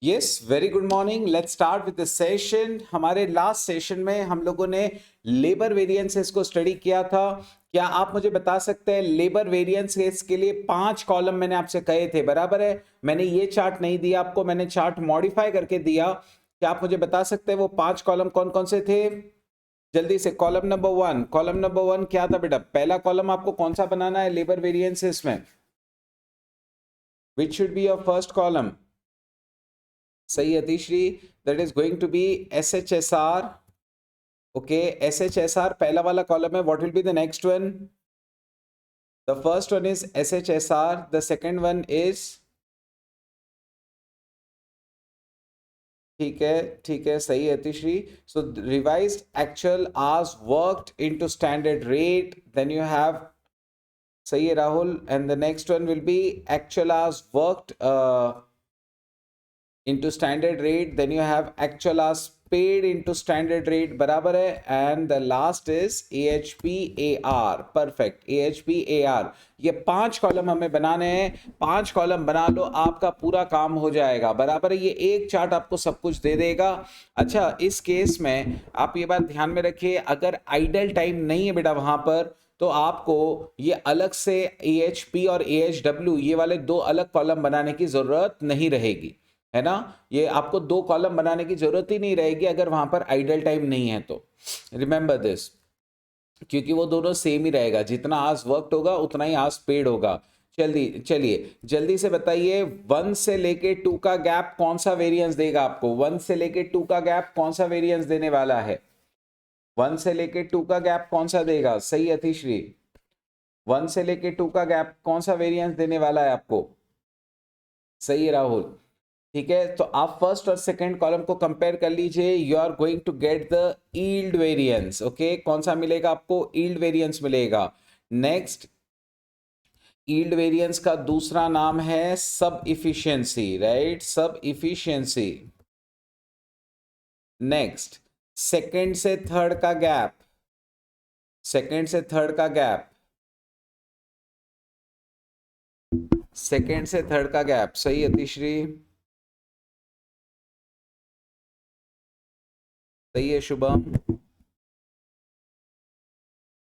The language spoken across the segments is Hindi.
Yes, very good morning. Let's start with the session. हमारे लास्ट सेशन में हम लोगों ने लेबर वेरिएंसेस को स्टडी किया था। क्या आप मुझे बता सकते हैं लेबर वेरिएंसेस के लिए 5 कॉलम मैंने आपसे कहे थे, बराबर है? मैंने ये चार्ट नहीं दिया आपको, मैंने चार्ट मॉडिफाई करके दिया। क्या आप मुझे बता सकते हैं वो 5 कॉलम कौन कौन से थे? जल्दी से। कॉलम नंबर 1 क्या था बेटा? पहला कॉलम आपको कौन सा बनाना है लेबर वेरिएंसेस में? Which should be your first column? सही है Atishri, that is going to be SHSR। Okay, SHSR पहला वाला कॉलम है। What will be the next one? The first one is SHSR, the second one is, ठीक है, सही है Atishri. So revised actual hours worked into standard rate, then you have, सही है Rahul, and the next one will be actual hours worked into standard rate, then you have actual hours paid into standard rate, बराबर है, and the last is AHPAR। perfect, AHPAR। ये 5 कॉलम हमें बनाने हैं। 5 कॉलम बना लो, आपका पूरा काम हो जाएगा, बराबर है। ये एक चार्ट आपको सब कुछ दे देगा। अच्छा, इस केस में आप ये बात ध्यान में रखिए, अगर आइडल टाइम नहीं है बेटा वहां पर, तो आपको ये अलग से AHP और AHW ये वाले 2 अलग कॉलम बनाने की जरूरत नहीं रहेगी, है ना। ये आपको 2 कॉलम बनाने की जरूरत ही नहीं रहेगी अगर वहां पर आइडल टाइम नहीं है तो। रिमेंबर दिस, क्योंकि वो दोनों सेम ही रहेगा, जितना आवर्स वर्कड होगा उतना ही आवर्स पेड होगा। चलिए जल्दी से बताइए, 1 से लेके 2 का गैप कौन सा वेरिएंस देगा आपको? 1 से लेके 2 का गैप कौन सा वेरिएंस देने वाला है? 1 से लेके 2 का गैप कौन सा देगा? सही अतिश्री, 1 से लेके 2 का गैप कौन सा वेरिएंस देने वाला है आपको? सही है राहुल, ठीक है। तो आप फर्स्ट और सेकंड कॉलम को कंपेयर कर लीजिए, you are going to get the yield variance. Okay, कौन सा मिलेगा आपको? यील्ड वेरिएंस मिलेगा। नेक्स्ट, यील्ड वेरिएंस का दूसरा नाम है sub efficiency, right, sub efficiency. Next, second से थर्ड का गैप, सेकंड से थर्ड का गैप, सेकंड से थर्ड का गैप, सही अतिश्री, सही है शुभम,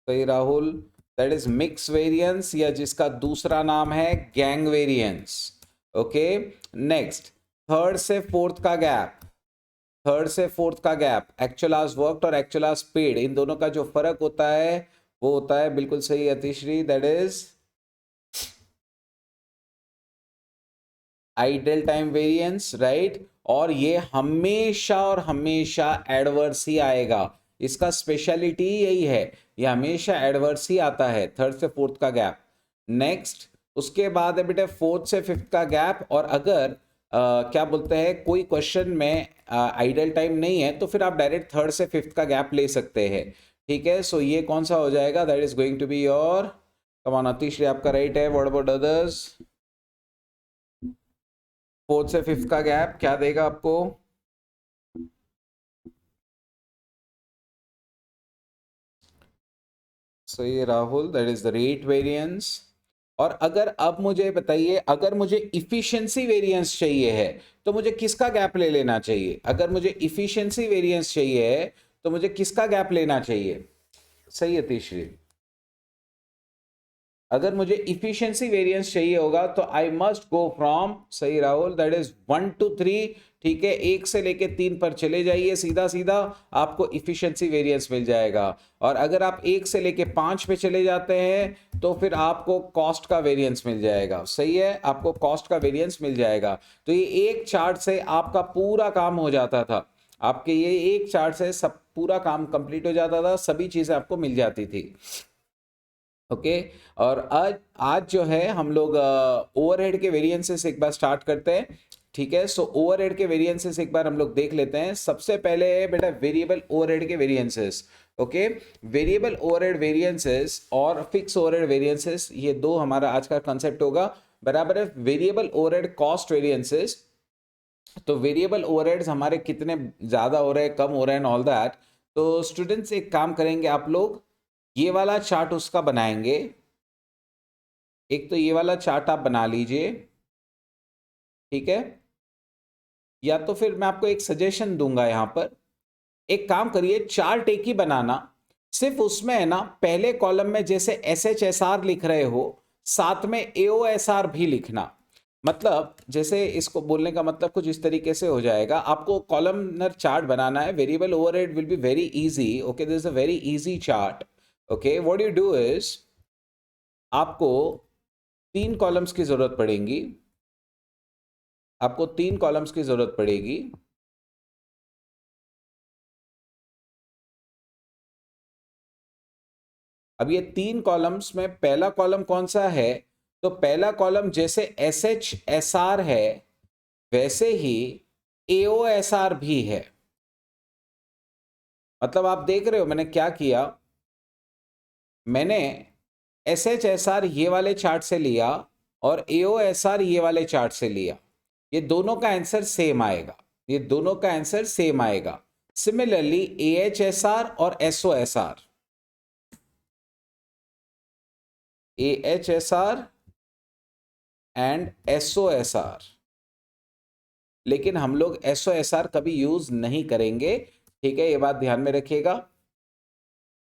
सही Rahul, that is mix variance, या जिसका दूसरा नाम है gang variance. Okay, next, third से फोर्थ का गैप, थर्ड से फोर्थ का गैप, एक्चुअल आवर्स वर्कड और एक्चुअल आवर्स पेड, इन दोनों का जो फर्क होता है वो होता है, बिल्कुल सही Atishri, that is idle time variance, right. और ये हमेशा और हमेशा एडवर्स ही आएगा, इसका स्पेशलिटी यही है, ये हमेशा एडवर्स ही आता है, थर्ड से फोर्थ का गैप। नेक्स्ट, उसके बाद है बेटे फोर्थ से फिफ्थ का गैप, और अगर क्या बोलते हैं कोई क्वेश्चन में आइडल टाइम नहीं है तो फिर आप डायरेक्ट थर्ड से फिफ्थ का गैप ले सकते हैं, ठीक है। सो ये कौन सा हो जाएगा? That is going to be your, come on Atishri, आपका राइट है। What about others? फोर्थ से फिफ्थ का गैप क्या देगा आपको? सही है Rahul, that is the rate variance. और अगर अब मुझे बताइए, अगर मुझे इफिशिएंसी वेरिएंस चाहिए है तो मुझे किसका गैप ले लेना चाहिए? अगर मुझे इफिशिएंसी वेरिएंस चाहिए है तो मुझे किसका गैप लेना चाहिए? सही है तीसरी, अगर मुझे इफिशिएंसी वेरिएंस चाहिए होगा तो आई मस्ट गो फ्रॉम, सही राहुल, दैट इज 1 to 3, ठीक है। 1 से लेके 3 पर चले जाइए, सीधा सीधा आपको इफिशिएंसी वेरिएंस मिल जाएगा। और अगर आप 1 से लेके 5 पे चले जाते हैं तो फिर आपको कॉस्ट का वेरिएंस मिल जाएगा, सही है, आपको कॉस्ट का वेरिएंस मिल जाएगा। तो ये एक चार्ट से आपका पूरा काम हो जाता था, आपके ये एक चार्ट से सब पूरा काम कंप्लीट हो जाता था, सभी चीजें आपको मिल जाती थी। ओके, और आज आज जो है हम लोग ओवरहेड के वेरिएंसेस एक बार स्टार्ट करते हैं, ठीक है। सो ओवरहेड के वेरिएंसेस एक बार हम लोग देख लेते हैं। सबसे पहले है बेटा वेरिएबल ओवरहेड के variances. Okay, variable overhead variances और फिक्स ओवरहेड वेरिएंसेस, ये दो हमारा आज का कंसेप्ट होगा, बराबर है। वेरिएबल ओवरहेड कॉस्ट वेरिएंसेस, तो वेरिएबल ओवरहेड्स हमारे कितने ज्यादा हो रहे हैं, कम हो रहे हैं, ऑल दैट। तो स्टूडेंट्स एक काम करेंगे, आप लोग ये वाला चार्ट उसका बनाएंगे, एक तो ये वाला चार्ट आप बना लीजिए, ठीक है। या तो फिर मैं आपको एक सजेशन दूंगा यहाँ पर, एक काम करिए, चार्ट एक ही बनाना, सिर्फ उसमें है ना पहले कॉलम में जैसे एस एच एस आर लिख रहे हो, साथ में एओ एस आर भी लिखना। मतलब जैसे इसको बोलने का मतलब कुछ इस तरीके से हो जाएगा, आपको कॉलमनर चार्ट बनाना है, variable overhead will be very easy. Okay, this is a very easy chart. Okay, what you do is, आपको 3 कॉलम्स की जरूरत पड़ेगी, आपको 3 कॉलम्स की जरूरत पड़ेगी। अब ये 3 कॉलम्स में पहला कॉलम कौन सा है, तो पहला कॉलम जैसे एस एच एस आर है वैसे ही एओ एस आर भी है। मतलब आप देख रहे हो मैंने क्या किया, मैंने एस एच एस आर ये वाले चार्ट से लिया और एओ एस आर ये वाले चार्ट से लिया, ये दोनों का आंसर सेम आएगा, ये दोनों का आंसर सेम आएगा। Similarly A H S R और S O S R, A H S R and S O S R, लेकिन हम लोग एसओ एस आर कभी यूज नहीं करेंगे, ठीक है, ये बात ध्यान में रखिएगा,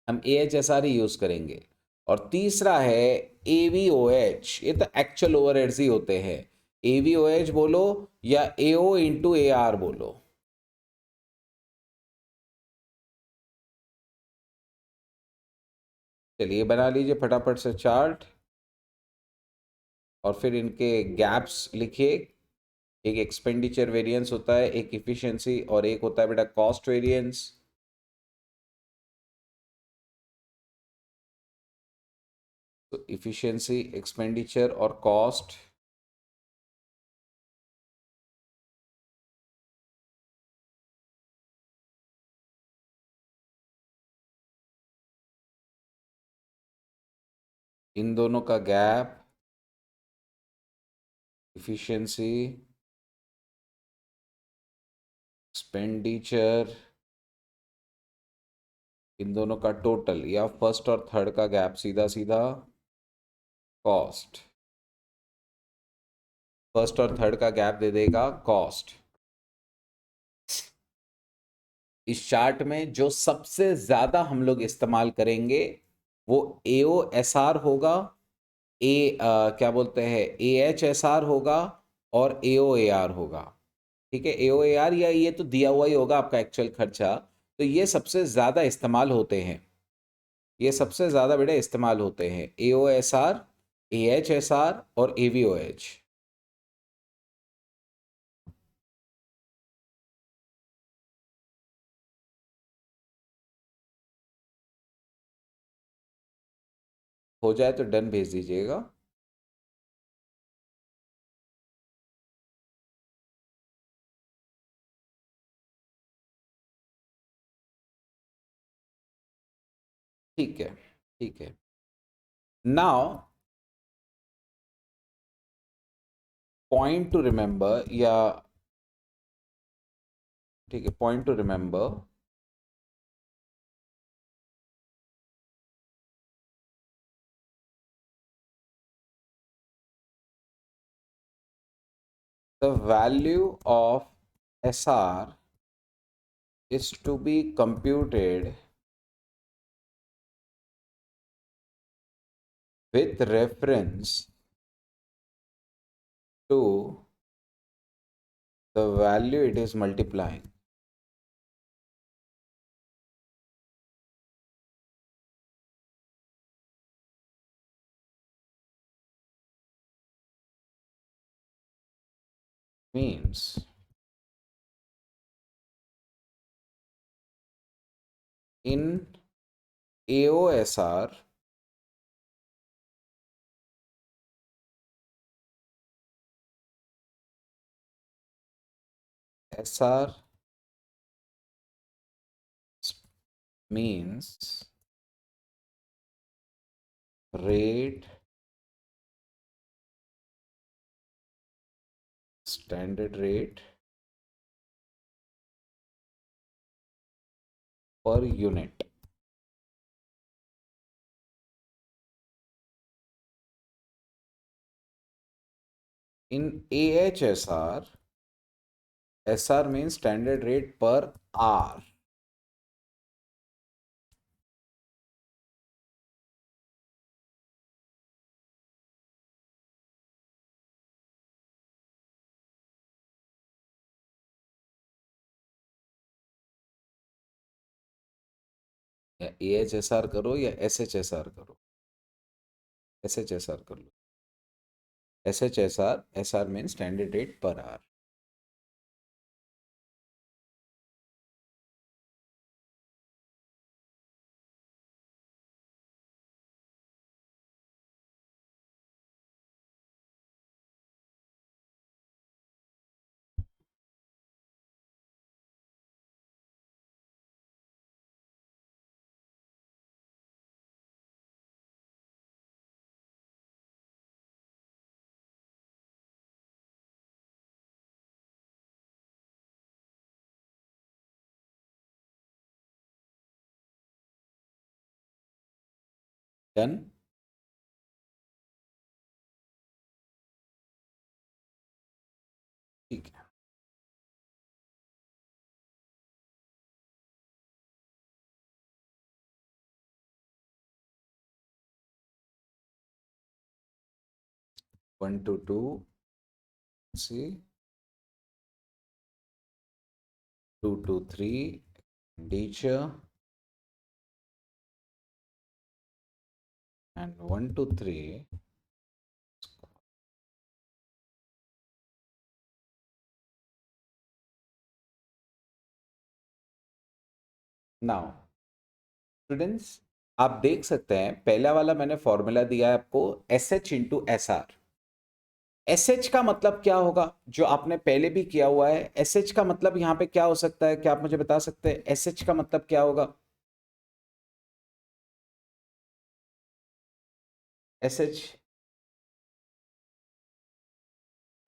हम ए H S are he use करेंगे। और तीसरा है एवीओएच, ये तो एक्चुअल ओवरहेड्स ही होते हैं, एवीओएच बोलो या एओ इंटू ए आर बोलो। चलिए बना लीजिए फटाफट से चार्ट, और फिर इनके गैप्स लिखिए। एक एक्सपेंडिचर वेरिएंस होता है, एक इफिशिएंसी, और एक होता है बेटा कॉस्ट वेरिएंस। तो इफिशिएंसी, एक्सपेंडिचर और कॉस्ट, इन दोनों का गैप, इफिशिएंसी, एक्सपेंडिचर, इन दोनों का टोटल या फर्स्ट और थर्ड का गैप, सीधा सीधा कॉस्ट, फर्स्ट और थर्ड का गैप दे देगा कॉस्ट। इस चार्ट में जो सबसे ज्यादा हम लोग इस्तेमाल करेंगे वो एओ एस आर होगा, क्या बोलते हैं ए एच एस आर होगा, और एओ ए आर होगा। ठीक है, एओ ए आर या ये तो दिया हुआ ही होगा आपका एक्चुअल खर्चा, तो ये सबसे ज्यादा इस्तेमाल होते हैं, ये सबसे ज़्यादा बेटा इस्तेमाल होते हैं, A O S R, A H S R और एवीओ एच। हो जाए तो डन भेज दीजिएगा। ठीक है, ठीक है। नाउ पॉइंट टू रिमेंबर, या ठीक है, point two remember, the value of S R is to be computed with reference to the value it is multiplying. Means in AOSR, SR means rate, standard rate per unit. In AHSR, SR means standard rate per hour. या AHSR करो या SHSR करो, SHSR कर लो. SHSR, SR means standard rate per hour. Done? ठीक है. One to two, see, 2 to 3, teacher, and 1 to 3. Now, students, आप देख सकते हैं पहला वाला मैंने फॉर्मूला दिया है आपको, SH इंटू SR. SH का मतलब क्या होगा, जो आपने पहले भी किया हुआ है. SH का मतलब यहां पे क्या हो सकता है, क्या आप मुझे बता सकते हैं SH का मतलब क्या होगा? SH,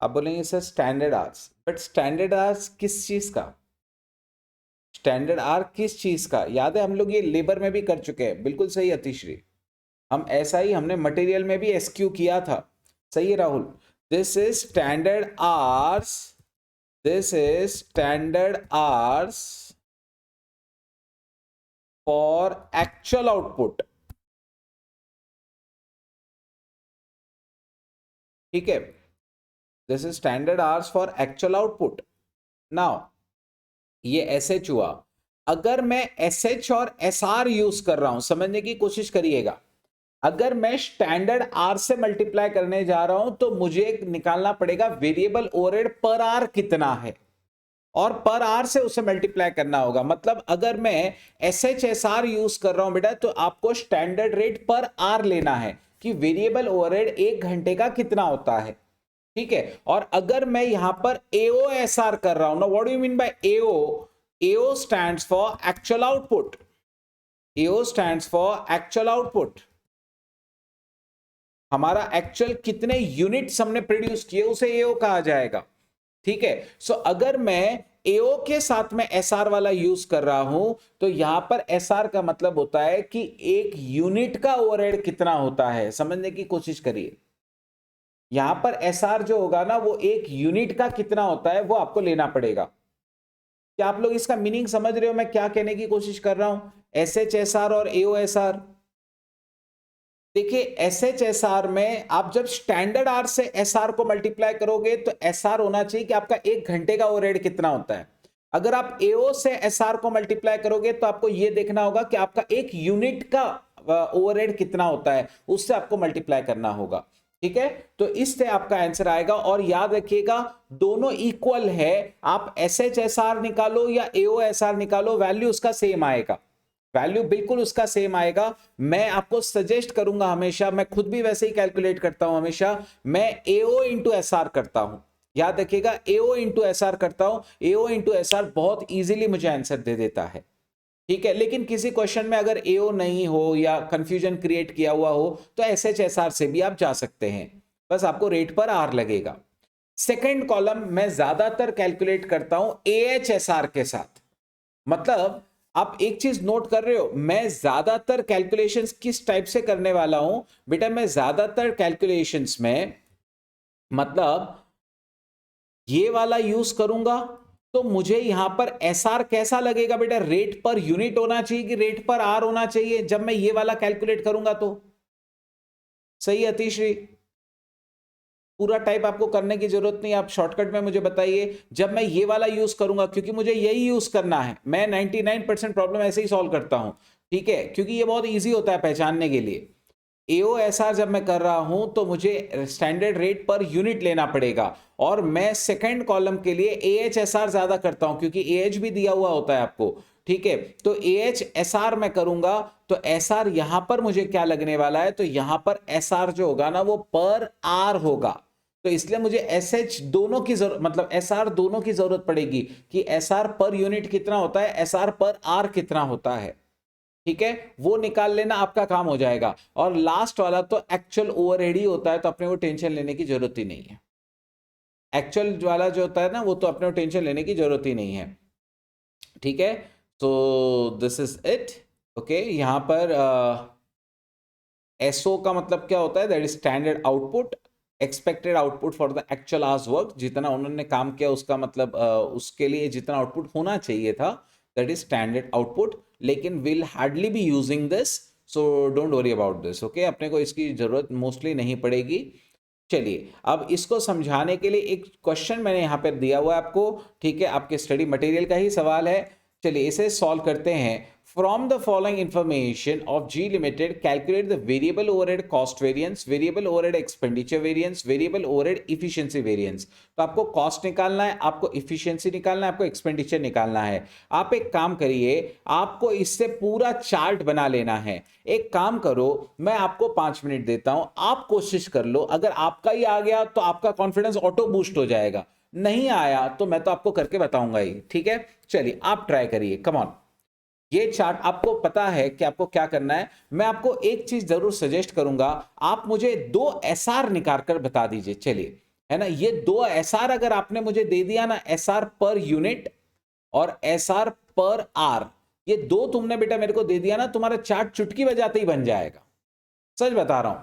आप बोलेंगे sir standard hours, but standard hours किस चीज का? स्टैंडर्ड आर किस चीज का? याद है हम लोग ये लेबर में भी कर चुके हैं. बिल्कुल सही अतिश्री, हम ऐसा ही हमने मटेरियल में भी एसक्यू किया था. सही है Rahul. This is standard hours, this is standard hours for actual output. ठीक है, this is standard hours for actual output. Now ये एसएच हुआ. अगर मैं एसएच और एसआर यूज कर रहा हूं, समझने की कोशिश करिएगा. अगर मैं स्टैंडर्ड आर से मल्टीप्लाई करने जा रहा हूं तो मुझे निकालना पड़ेगा वेरिएबल ओवरहेड पर आर कितना है, और पर आर से उसे मल्टीप्लाई करना होगा. मतलब अगर मैं SHSR यूज कर रहा हूं बेटा, तो आपको स्टैंडर्ड रेट पर आर लेना है कि वेरिएबल ओवरहेड 1 घंटे का कितना होता है. ठीक है. और अगर मैं यहां पर AOSR कर रहा हूं ना, what do you mean by AO? AO stands for actual output. AO stands for actual output. हमारा एक्चुअल कितने यूनिट्स हमने प्रोड्यूस किए उसे AO कहा जाएगा. ठीक है. सो अगर मैं AO के साथ में SR वाला यूज कर रहा हूं, तो यहां पर SR का मतलब होता है कि एक यूनिट का ओवरहेड कितना होता है. समझने की कोशिश करिए. यहां पर SR जो होगा ना, वो एक यूनिट का कितना होता है वो आपको लेना पड़ेगा. क्या आप लोग इसका मीनिंग समझ रहे हो मैं क्या कहने की कोशिश कर रहा हूं? SHSR और AOSR. देखिए SHSR में आप जब स्टैंडर्ड आर से SR को मल्टीप्लाई करोगे तो SR होना चाहिए कि आपका 1 घंटे का ओवरहेड कितना होता है. अगर आप AO से SR को मल्टीप्लाई करोगे तो आपको यह देखना होगा कि आपका एक यूनिट का ओवरहेड कितना होता है, उससे आपको मल्टीप्लाई करना होगा. ठीक है. तो इससे आपका आंसर आएगा. और याद रखिएगा दोनों इक्वल है. आप SHSR निकालो या AOSR निकालो, वैल्यू उसका सेम आएगा. वैल्यू बिल्कुल उसका सेम आएगा. मैं आपको सजेस्ट करूंगा हमेशा, मैं खुद भी वैसे ही कैलकुलेट करता हूं हमेशा, मैं AO इंटू SR करता हूं. याद रखिएगा AO इंटू SR करता हूं. AO इंटू SR बहुत इजीली मुझे आंसर दे देता है. ठीक है. लेकिन किसी क्वेश्चन में अगर AO नहीं हो या कंफ्यूजन क्रिएट किया हुआ हो तो SHSR से भी आप जा सकते हैं. बस आपको रेट पर आर लगेगा. सेकेंड कॉलम मैं ज्यादातर कैलकुलेट करता हूं AHSR के साथ. मतलब आप एक चीज नोट कर रहे हो, मैं ज्यादातर कैलकुलेशंस किस टाइप से करने वाला हूं बेटा. मैं ज्यादातर कैलकुलेशंस में मतलब ये वाला यूज करूंगा तो मुझे यहां पर एसआर कैसा लगेगा बेटा, रेट पर यूनिट होना चाहिए कि रेट पर आर होना चाहिए जब मैं ये वाला कैलकुलेट करूंगा तो? सही अतिश्री, पूरा टाइप आपको करने की जरूरत नहीं, आप शॉर्टकट में मुझे बताइए जब मैं ये वाला यूज करूंगा, क्योंकि मुझे यही यूज करना है। मैं 99% प्रॉब्लम ऐसे ही सॉल्व करता हूं, ठीक है, क्योंकि ये बहुत इजी होता है पहचानने के लिए। एओएसआर जब मैं कर रहा हूं तो मुझे स्टैंडर्ड रेट पर यूनिट लेना पड़ेगा, और मैं सेकंड कॉलम के लिए एएचएसआर ज्यादा करता हूं क्योंकि एएच भी दिया हुआ होता है आपको, ठीक है। तो एएचएसआर मैं करूंगा तो एसआर यहां पर मुझे क्या लगने वाला है, तो यहां पर एसआर जो होगा ना वो पर आर होगा, तो इसलिए मुझे एसएच दोनों की जरूरत, मतलब एसआर दोनों की जरूरत पड़ेगी कि एसआर पर यूनिट कितना होता है, एसआर पर आर कितना होता है, ठीक है, वो निकाल लेना आपका काम हो जाएगा। और लास्ट वाला तो एक्चुअल ओवरहेड ही होता है, तो अपने को टेंशन लेने की जरूरत ही नहीं है। एक्चुअल वाला जो होता है ना वो तो अपने को टेंशन लेने की जरूरत ही नहीं है, ठीक है। तो दिस इज इट, ओके। यहां पर एसओ का मतलब क्या होता है, that is standard output, expected output for the actual hours work, जितना उन्होंने काम किया उसका मतलब उसके लिए जितना आउटपुट होना चाहिए था, दैट इज स्टैंडर्ड आउटपुट। लेकिन will hardly be using this, so don't worry about this, okay. अपने को इसकी जरूरत मोस्टली नहीं पड़ेगी। चलिए अब इसको समझाने के लिए एक क्वेश्चन मैंने यहाँ पर दिया हुआ है आपको, ठीक है, आपके स्टडी मटेरियल का ही सवाल है। चलिए इसे सॉल्व करते हैं। From the following information of G Limited, calculate the variable overhead cost variance, variable overhead expenditure variance, variable overhead efficiency variance। तो आपको कॉस्ट निकालना है, आपको इफिशियंसी निकालना है, आपको एक्सपेंडिचर निकालना है। आप एक काम करिए, आपको इससे पूरा चार्ट बना लेना है। एक काम करो, मैं आपको 5 मिनट देता हूं, आप कोशिश कर लो, अगर आपका ही आ गया तो आपका कॉन्फिडेंस ऑटो बूस्ट हो जाएगा, नहीं आया तो मैं तो आपको करके बताऊंगा ही, ठीक है। चलिए आप ट्राई करिए, कम ऑन। ये चार्ट आपको पता है कि आपको क्या करना है। मैं आपको एक चीज जरूर सजेस्ट करूंगा, आप मुझे 2 एसआर निकाल कर बता दीजिए, चलिए, है ना। ये 2 एसआर अगर आपने मुझे दे दिया ना, एसआर पर यूनिट और एसआर पर आर, ये 2 तुमने बेटा मेरे को दे दिया ना, तुम्हारा चार्ट चुटकी बजाते ही बन जाएगा। सच बता रहा हूं,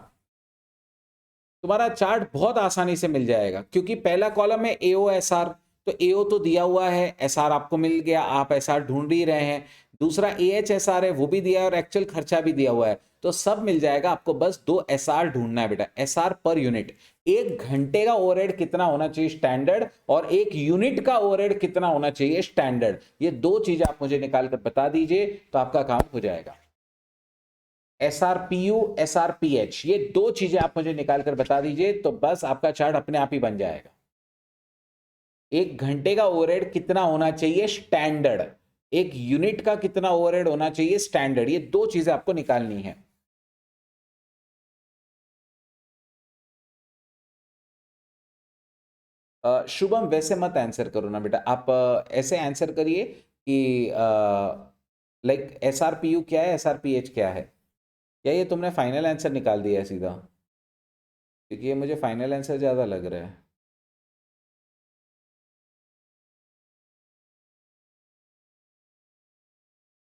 तुम्हारा चार्ट बहुत आसानी से मिल जाएगा, क्योंकि पहला कॉलम है एओ एसआर, तो एओ तो दिया हुआ है, एसआर आपको मिल गया, आप एसआर ढूंढ ही रहे हैं। दूसरा एएचएसआर है, वो भी दिया है और एक्चुअल खर्चा भी दिया हुआ है, तो सब मिल जाएगा। आपको बस 2 एसआर ढूंढना है बेटा, एसआर पर यूनिट, 1 घंटे का ओवरहेड कितना होना चाहिए स्टैंडर्ड, और 1 यूनिट का ओवरहेड कितना होना चाहिए स्टैंडर्ड। ये 2 चीजें आप मुझे निकाल कर बता दीजिए तो आपका काम हो जाएगा। एसआरपीयू, एसआरपीएच, ये 2 चीजें आप मुझे निकाल कर बता दीजिए तो बस आपका चार्ट अपने आप ही बन जाएगा। 1 घंटे का ओवरहेड कितना होना चाहिए स्टैंडर्ड, 1 यूनिट का कितना ओवरहेड होना चाहिए स्टैंडर्ड, ये 2 चीजें आपको निकालनी है। शुभम वैसे मत आंसर करो ना बेटा, आप ऐसे आंसर करिए कि लाइक एसआरपीयू क्या है, एसआरपीएच क्या है, या ये तुमने फाइनल आंसर निकाल दिया है सीधा, क्योंकि ये मुझे फाइनल आंसर ज्यादा लग रहा है।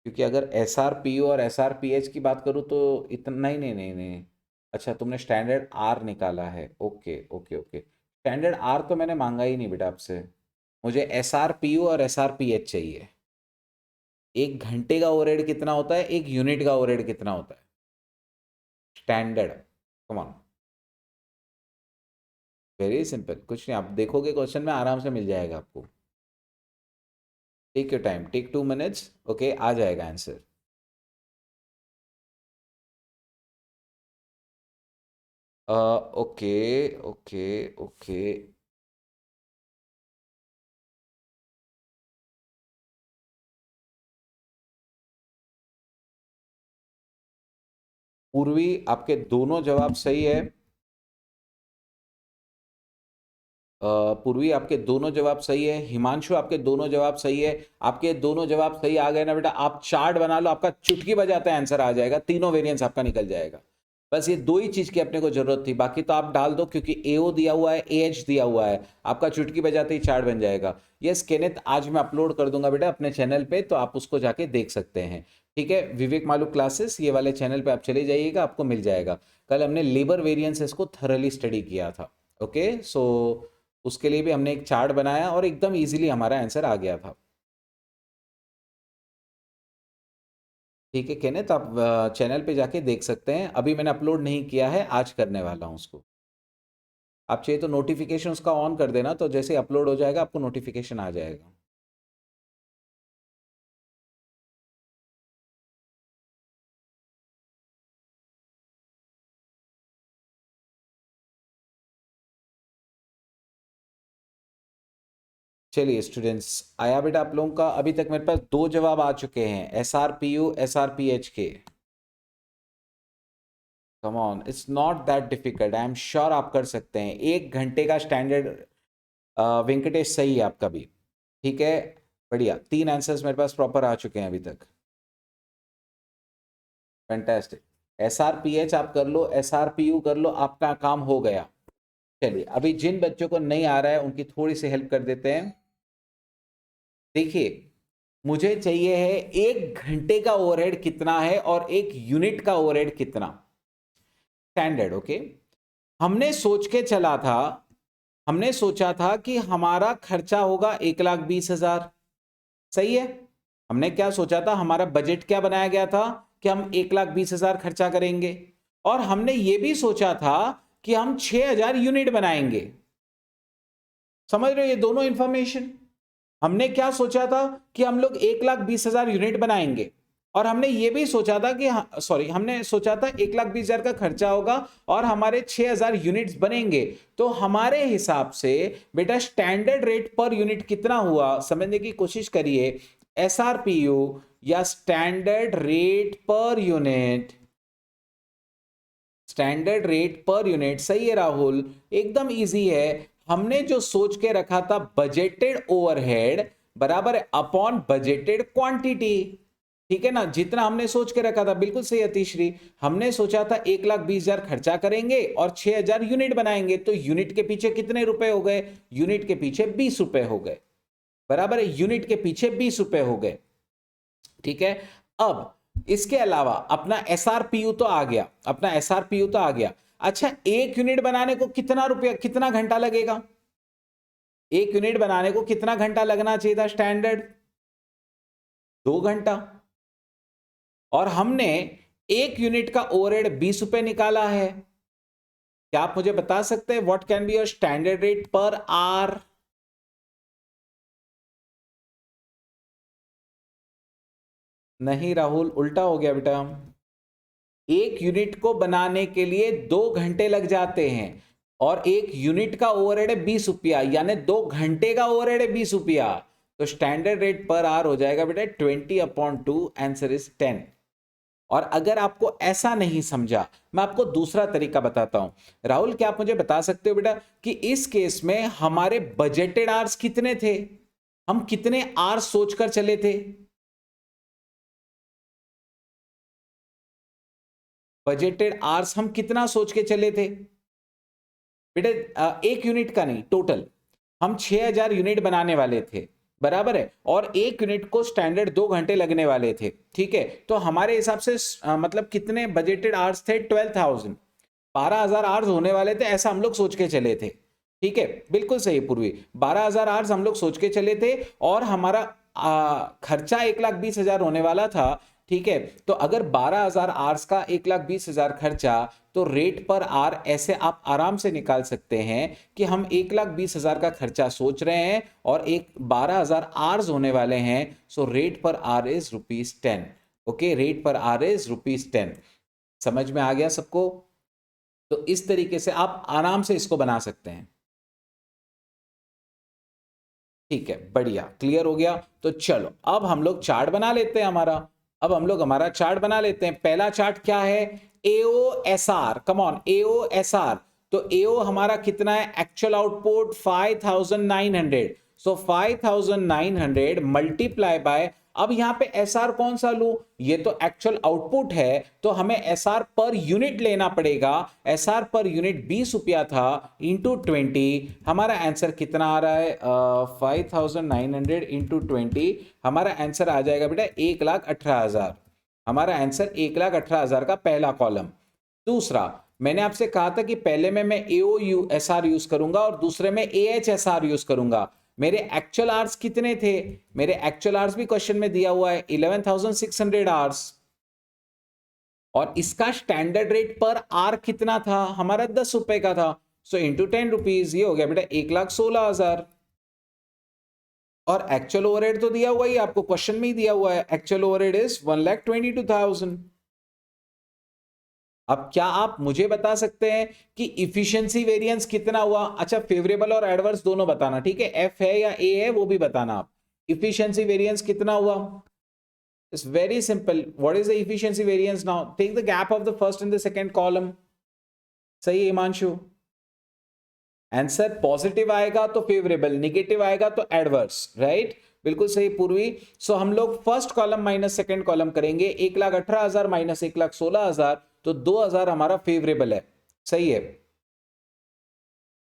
क्योंकि अगर एस आर पी और एस आर पी एच की बात करूँ तो इतना, नहीं नहीं नहीं नहीं, अच्छा तुमने स्टैंडर्ड आर निकाला है, okay okay okay. Standard R तो मैंने मांगा ही नहीं बेटा आपसे, मुझे एस आर पी यू और एस आर पी एच चाहिए। 1 घंटे का ओवरहेड कितना होता है, 1 यूनिट का ओवरहेड कितना होता है standard, come on, very simple, कुछ नहीं, आप देखोगे क्वेश्चन में आराम से मिल जाएगा आपको। Take your time, take 2 minutes, okay, आ जाएगा आंसर। Okay okay okay. पूर्वी आपके दोनों जवाब सही है, पूर्वी आपके दोनों जवाब सही है, हिमांशु आपके दोनों जवाब सही है। आपके दोनों जवाब सही आ गए ना बेटा, आप चार्ट बना लो, आपका चुटकी बजाते आंसर आ जाएगा, तीनों वेरिएंस आपका निकल जाएगा। बस ये 2 ही चीज की अपने को जरूरत थी, बाकी तो आप डाल दो, क्योंकि एओ दिया हुआ है, एएच दिया हुआ है, आपका चुटकी बजाते ही चार्ट बन जाएगा। यस केनेथ, आज मैं अपलोड कर दूंगा बेटा अपने चैनल पे, तो आप उसको जाके देख सकते हैं, ठीक है। विवेक मालू क्लासेस, ये वाले चैनल पे आप चले जाइएगा, आपको मिल जाएगा। कल हमने लेबर वेरिएंसेस को थरली स्टडी किया था, ओके। सो उसके लिए भी हमने एक चार्ट बनाया और एकदम इजीली हमारा आंसर आ गया था। ठीक है केने, तो आप चैनल पे जाके देख सकते हैं, अभी मैंने अपलोड नहीं किया है, आज करने वाला हूँ उसको। आप चाहिए तो नोटिफिकेशन उसका ऑन कर देना, तो जैसे अपलोड हो जाएगा आपको नोटिफिकेशन आ जाएगा। चलिए स्टूडेंट्स, आया बेटा आप लोगों का? अभी तक मेरे पास 2 जवाब आ चुके हैं, SRPU SRPH के। Come on, it's not that difficult, I am sure आप कर सकते हैं। 1 घंटे का स्टैंडर्ड, वेंकटेश सही है आपका भी। ठीक है, बढ़िया, 3 आंसर्स मेरे पास प्रॉपर आ चुके हैं अभी तक। फैंटास्टिक। SRPH आप कर लो, SRPU कर लो, आपका काम हो गया। चलिए अभी जिन बच्चों को नहीं आ रहा है उनकी थोड़ी सी हेल्प कर देते हैं। देखिए, मुझे चाहिए है 1 घंटे का ओवरहेड कितना है और 1 यूनिट का ओवरहेड कितना, स्टैंडर्ड। ओके, हमने सोचा था कि हमारा खर्चा होगा 1,20,000, सही है। हमने क्या सोचा था, हमारा बजट क्या बनाया गया था कि हम 1,20,000 खर्चा करेंगे, और हमने ये भी सोचा था कि हम 6,000 यूनिट बनाएंगे। समझ रहे हो ये दोनों इंफॉर्मेशन? हमने क्या सोचा था कि हम लोग 1,20,000 यूनिट बनाएंगे, और हमने ये भी सोचा था कि हमने सोचा था 1,20,000 का खर्चा होगा और हमारे 6,000 यूनिट्स बनेंगे। तो हमारे हिसाब से बेटा स्टैंडर्ड रेट पर यूनिट कितना हुआ, समझने की कोशिश करिए। SRPU या standard rate per unit, standard rate per unit, सही है राहुल, एकदम इजी है। हमने जो सोच के रखा था बजटेड ओवरहेड बराबर है अपॉन बजटेड क्वांटिटी, ठीक है ना, जितना हमने सोच के रखा था, बिल्कुल सही अतिश्री। हमने सोचा था 1,20,000 खर्चा करेंगे और 6,000 यूनिट बनाएंगे, तो यूनिट के पीछे कितने रुपए हो गए, यूनिट के पीछे 20 रुपए हो गए, बराबर है, यूनिट के पीछे 20 रुपए हो गए। ठीक है, अब इसके अलावा अपना SRPU तो आ गया, अपना SRPU तो आ गया। अच्छा, 1 यूनिट बनाने को कितना रुपया, कितना घंटा लगेगा? 1 यूनिट बनाने को कितना घंटा लगना चाहिए था स्टैंडर्ड? 2 घंटा। और हमने 1 यूनिट का ओवरहेड 20 रुपए निकाला है। क्या आप मुझे बता सकते हैं what can be your standard rate per our? नहीं राहुल, उल्टा हो गया बेटा। 1 यूनिट को बनाने के लिए 2 घंटे लग जाते हैं, और 1 यूनिट का ओवरहेड है 20 रुपया, यानी 2 घंटे का ओवरहेड है 20 रुपया। तो स्टैंडर्ड रेट पर आवर हो जाएगा बेटा 20/2, आंसर इज 10। और अगर आपको ऐसा नहीं समझा, मैं आपको दूसरा तरीका बताता हूं। राहुल, क्या आप मुझे बता सकते हो बेटा कि इस केस में हमारे बजटेड आवर्स कितने थे, हम कितने आवर्स सोचकर चले थे? बजटेड आवर्स हम कितना सोच के चले थे बेटा? 1 यूनिट का नहीं, टोटल हम 6,000 यूनिट बनाने वाले थे, बराबर है, और 1 यूनिट को स्टैंडर्ड 2 घंटे लगने वाले थे। ठीक है, तो हमारे हिसाब से मतलब कितने बजटेड आवर्स थे? 12,000, 12,000 आवर्स होने वाले थे, ऐसा हम लोग सोच के चले थे। ठीक है, बिल्कुल सही पूर्वी, 12,000 आवर्स हम लोग सोच के चले थे, और हमारा खर्चा 1,20,000 होने वाला था। ठीक है, तो अगर 12,000 आवर्स का 1,20,000 खर्चा, तो रेट पर आर ऐसे आप आराम से निकाल सकते हैं कि हम 1,20,000 का खर्चा सोच रहे हैं और 12,000 आवर्स होने वाले हैं, सो रेट पर आर इज ₹10। ओके, रेट पर आर इज ₹10। समझ में आ गया सबको? तो इस तरीके से आप आराम से इसको बना सकते हैं। ठीक है, बढ़िया, क्लियर हो गया। तो चलो अब हम लोग चार्ट बना लेते हैं हमारा। अब हम लोग हमारा चार्ट बना लेते हैं। पहला चार्ट क्या है? AOSR, come on, AOSR। तो AO हमारा कितना है? Actual output 5,900। So 5,900 multiply by, अब यहां पे SR कौन सा लू? ये तो एक्चुअल आउटपुट है, तो हमें SR पर यूनिट लेना पड़ेगा। SR पर यूनिट 20 रुपया था, इंटू 20, हमारा आंसर कितना आ रहा है? 5,900 इंटू 20, हमारा आंसर आ जाएगा बेटा 1,18,000। हमारा आंसर 1,18,000 का पहला कॉलम। दूसरा, मैंने आपसे कहा था कि पहले में मैं AOSR यूज करूंगा और दूसरे में AHSR यूज करूंगा। मेरे एक्चुअल आवर्स कितने थे? मेरे एक्चुअल आवर्स भी क्वेश्चन में दिया हुआ है 11,600 आवर्स, और इसका स्टैंडर्ड रेट पर आर कितना था हमारा? 10 रुपए का था। सो इंटू 10 रुपीज, ये हो गया बेटा 1,16,000। और एक्चुअल ओवरहेड तो दिया हुआ ही आपको, क्वेश्चन में ही दिया हुआ है, एक्चुअल ओवरहेड इज 1,22,000। अब क्या आप मुझे बता सकते हैं कि इफिशिएंसी वेरिएंस कितना हुआ? अच्छा, फेवरेबल और एडवर्स दोनों बताना, ठीक है, एफ है या ए है वो भी बताना आप। इफिशिएंसी वेरिएंस कितना हुआ? It's very simple, what is the efficiency variance now? Take the gap of the first and the second column. सही है हिमांशु? आंसर पॉजिटिव आएगा तो फेवरेबल, निगेटिव आएगा तो एडवर्स, राइट? बिल्कुल सही पूर्वी। सो हम लोग first column minus second column करेंगे, 1,18,000 माइनस 1,16,000, तो 2,000 हमारा फेवरेबल है। सही है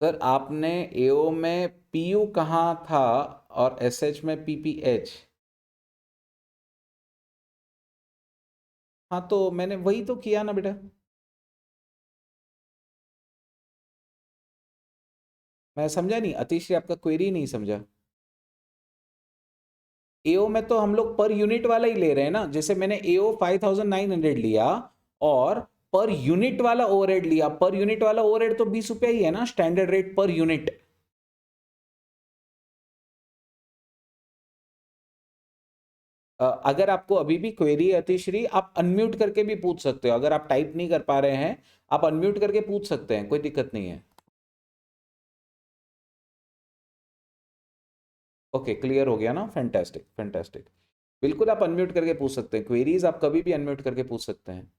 सर। आपने एओ में पीयू कहां था और एसएच में पीपीएच? हाँ तो मैंने वही तो किया ना बेटा। मैं समझा नहीं, अतिश्री आपका क्वेरी नहीं समझा। एओ में तो हम लोग पर यूनिट वाला ही ले रहे हैं ना, जैसे मैंने एओ 5,900 लिया और पर यूनिट वाला ओवरहेड लिया। पर यूनिट वाला ओवरहेड तो 20 रुपया ही है ना, स्टैंडर्ड रेट पर यूनिट। अगर आपको अभी भी क्वेरी है अतिश्री, आप अनम्यूट करके भी पूछ सकते हो। अगर आप टाइप नहीं कर पा रहे हैं, आप अनम्यूट करके पूछ सकते हैं, कोई दिक्कत नहीं है। ओके, क्लियर हो गया ना? Fantastic fantastic. बिल्कुल आप अनम्यूट करके पूछ सकते हैं, क्वेरीज आप कभी भी अनम्यूट करके पूछ सकते हैं।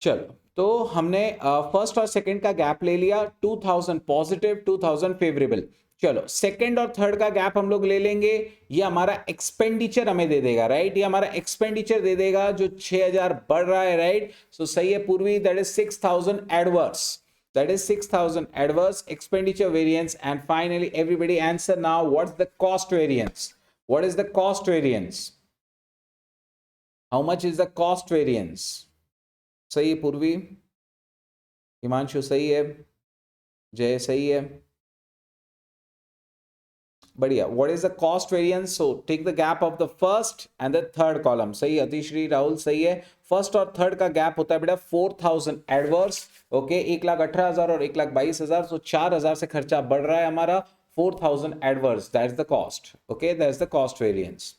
चलो, तो हमने फर्स्ट और सेकंड का गैप ले लिया, 2000 पॉजिटिव, 2000 फेवरेबल। चलो, सेकंड और थर्ड का गैप हम लोग ले लेंगे। ये हमारा एक्सपेंडिचर हमें दे देगा, राइट? ये हमारा एक्सपेंडिचर दे देगा जो 6,000 बढ़ रहा है, राइट? सो सही है पूर्वी, that is 6,000 adverse. That is 6,000 adverse expenditure variance. And finally, everybody answer now. What's the cost variance? What is the cost variance? How much is the cost variance? सही है पूर्वी, हिमांशु सही है, जय सही है, बढ़िया। What is the cost variance? So take the gap of the first and the third column. सही है अतिश्री, राहुल सही है। फर्स्ट और थर्ड का गैप होता है बेटा 4,000 एडवर्स। ओके, 1,18,000 और 1,22,000, सो 4,000 से खर्चा बढ़ रहा है हमारा, 4,000 adverse, that is the cost. Okay, that is the cost variance.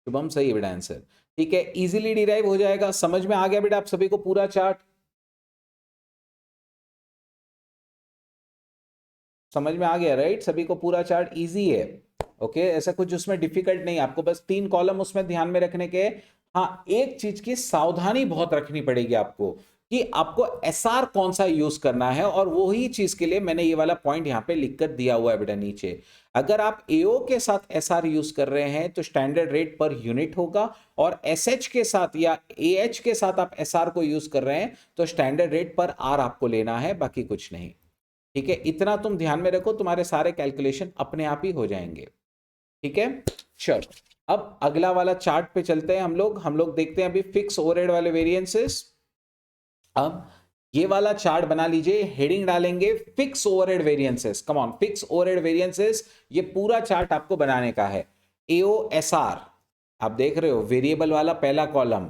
Shubham सही है बेटा आंसर, ठीक है, इजीली डिराइव हो जाएगा। समझ में आ गया बेटा आप सभी को पूरा चार्ट? समझ में आ गया, राइट? सभी को पूरा चार्ट इजी है। ओके, ऐसा कुछ उसमें डिफिकल्ट नहीं, आपको बस 3 कॉलम उसमें ध्यान में रखने के। हाँ, एक चीज की सावधानी बहुत रखनी पड़ेगी आपको कि आपको एसआर कौन सा यूज करना है, और वही चीज के लिए मैंने ये वाला पॉइंट यहां पे लिखकर दिया हुआ है बेटा नीचे। अगर आप एओ के साथ एसआर यूज कर रहे हैं तो स्टैंडर्ड रेट पर यूनिट होगा, और एसएच के साथ या एएच के साथ आप एसआर को यूज कर रहे हैं तो स्टैंडर्ड रेट पर आर आपको लेना है, बाकी कुछ नहीं। ठीक है, इतना तुम ध्यान में रखो, तुम्हारे सारे कैलकुलेशन अपने आप ही हो जाएंगे। ठीक है, चलो अब अगला वाला चार्ट पे चलते हैं हम लोग देखते हैं अभी फिक्स ओवरहेड वाले वेरिएंसेस। अब ये वाला चार्ट बना लीजिए, हेडिंग डालेंगे fix overhead variances. Come on, fix overhead variances, ये पूरा चार्ट आपको बनाने का है। एओएसआर आप देख रहे हो, वेरिएबल वाला पहला कॉलम।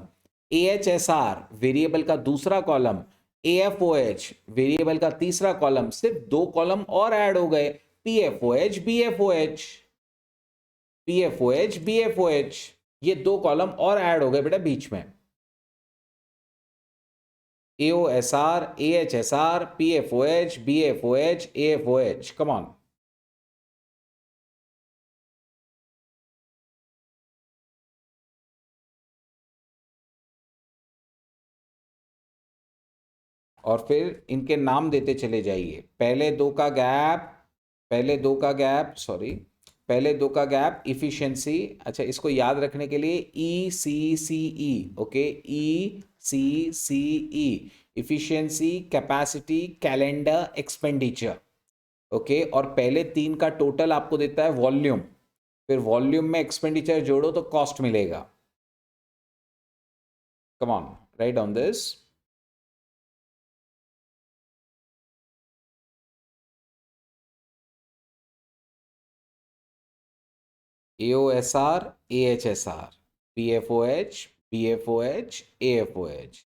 एएचएसआर वेरिएबल का दूसरा कॉलम। एएफओएच वेरिएबल का तीसरा कॉलम। सिर्फ 2 कॉलम और ऐड हो गए, पीएफओएच बीएफओएच, पीएफओएच बीएफओएच, ये 2 कॉलम और ऐड हो गए बेटा बीच में। एओएसआर, एएचएसआर, पीएफओएच, बीएफओएच, एएफओएच, कम ऑन। और फिर इनके नाम देते चले जाइए, पहले 2 का गैप, पहले 2 का गैप, सॉरी, पहले 2 का गैप इफिशिएंसी। अच्छा, इसको याद रखने के लिए E C C E, okay, E C C E, efficiency, capacity, calendar, expenditure. Okay, और पहले 3 का टोटल आपको देता है वॉल्यूम, फिर वॉल्यूम में एक्सपेंडिचर जोड़ो तो कॉस्ट मिलेगा। Come on, Write down this. AOSR, AHSR, PFOH, BFOH, AFOH.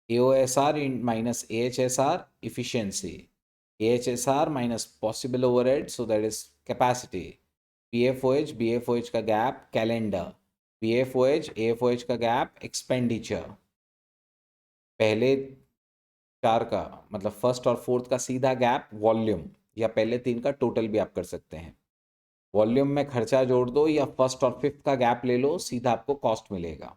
AOSR in minus AHSR, efficiency. AHSR minus possible overhead, so that is capacity. PFOH, BFOH का gap, calendar. PFOH, AFOH का gap, expenditure. पहले चार का मतलब फर्स्ट और फोर्थ का सीधा गैप वॉल्यूम, या पहले तीन का टोटल भी आप कर सकते हैं। वॉल्यूम में खर्चा जोड़ दो या फर्स्ट और फिफ्थ का गैप ले लो, सीधा आपको कॉस्ट मिलेगा।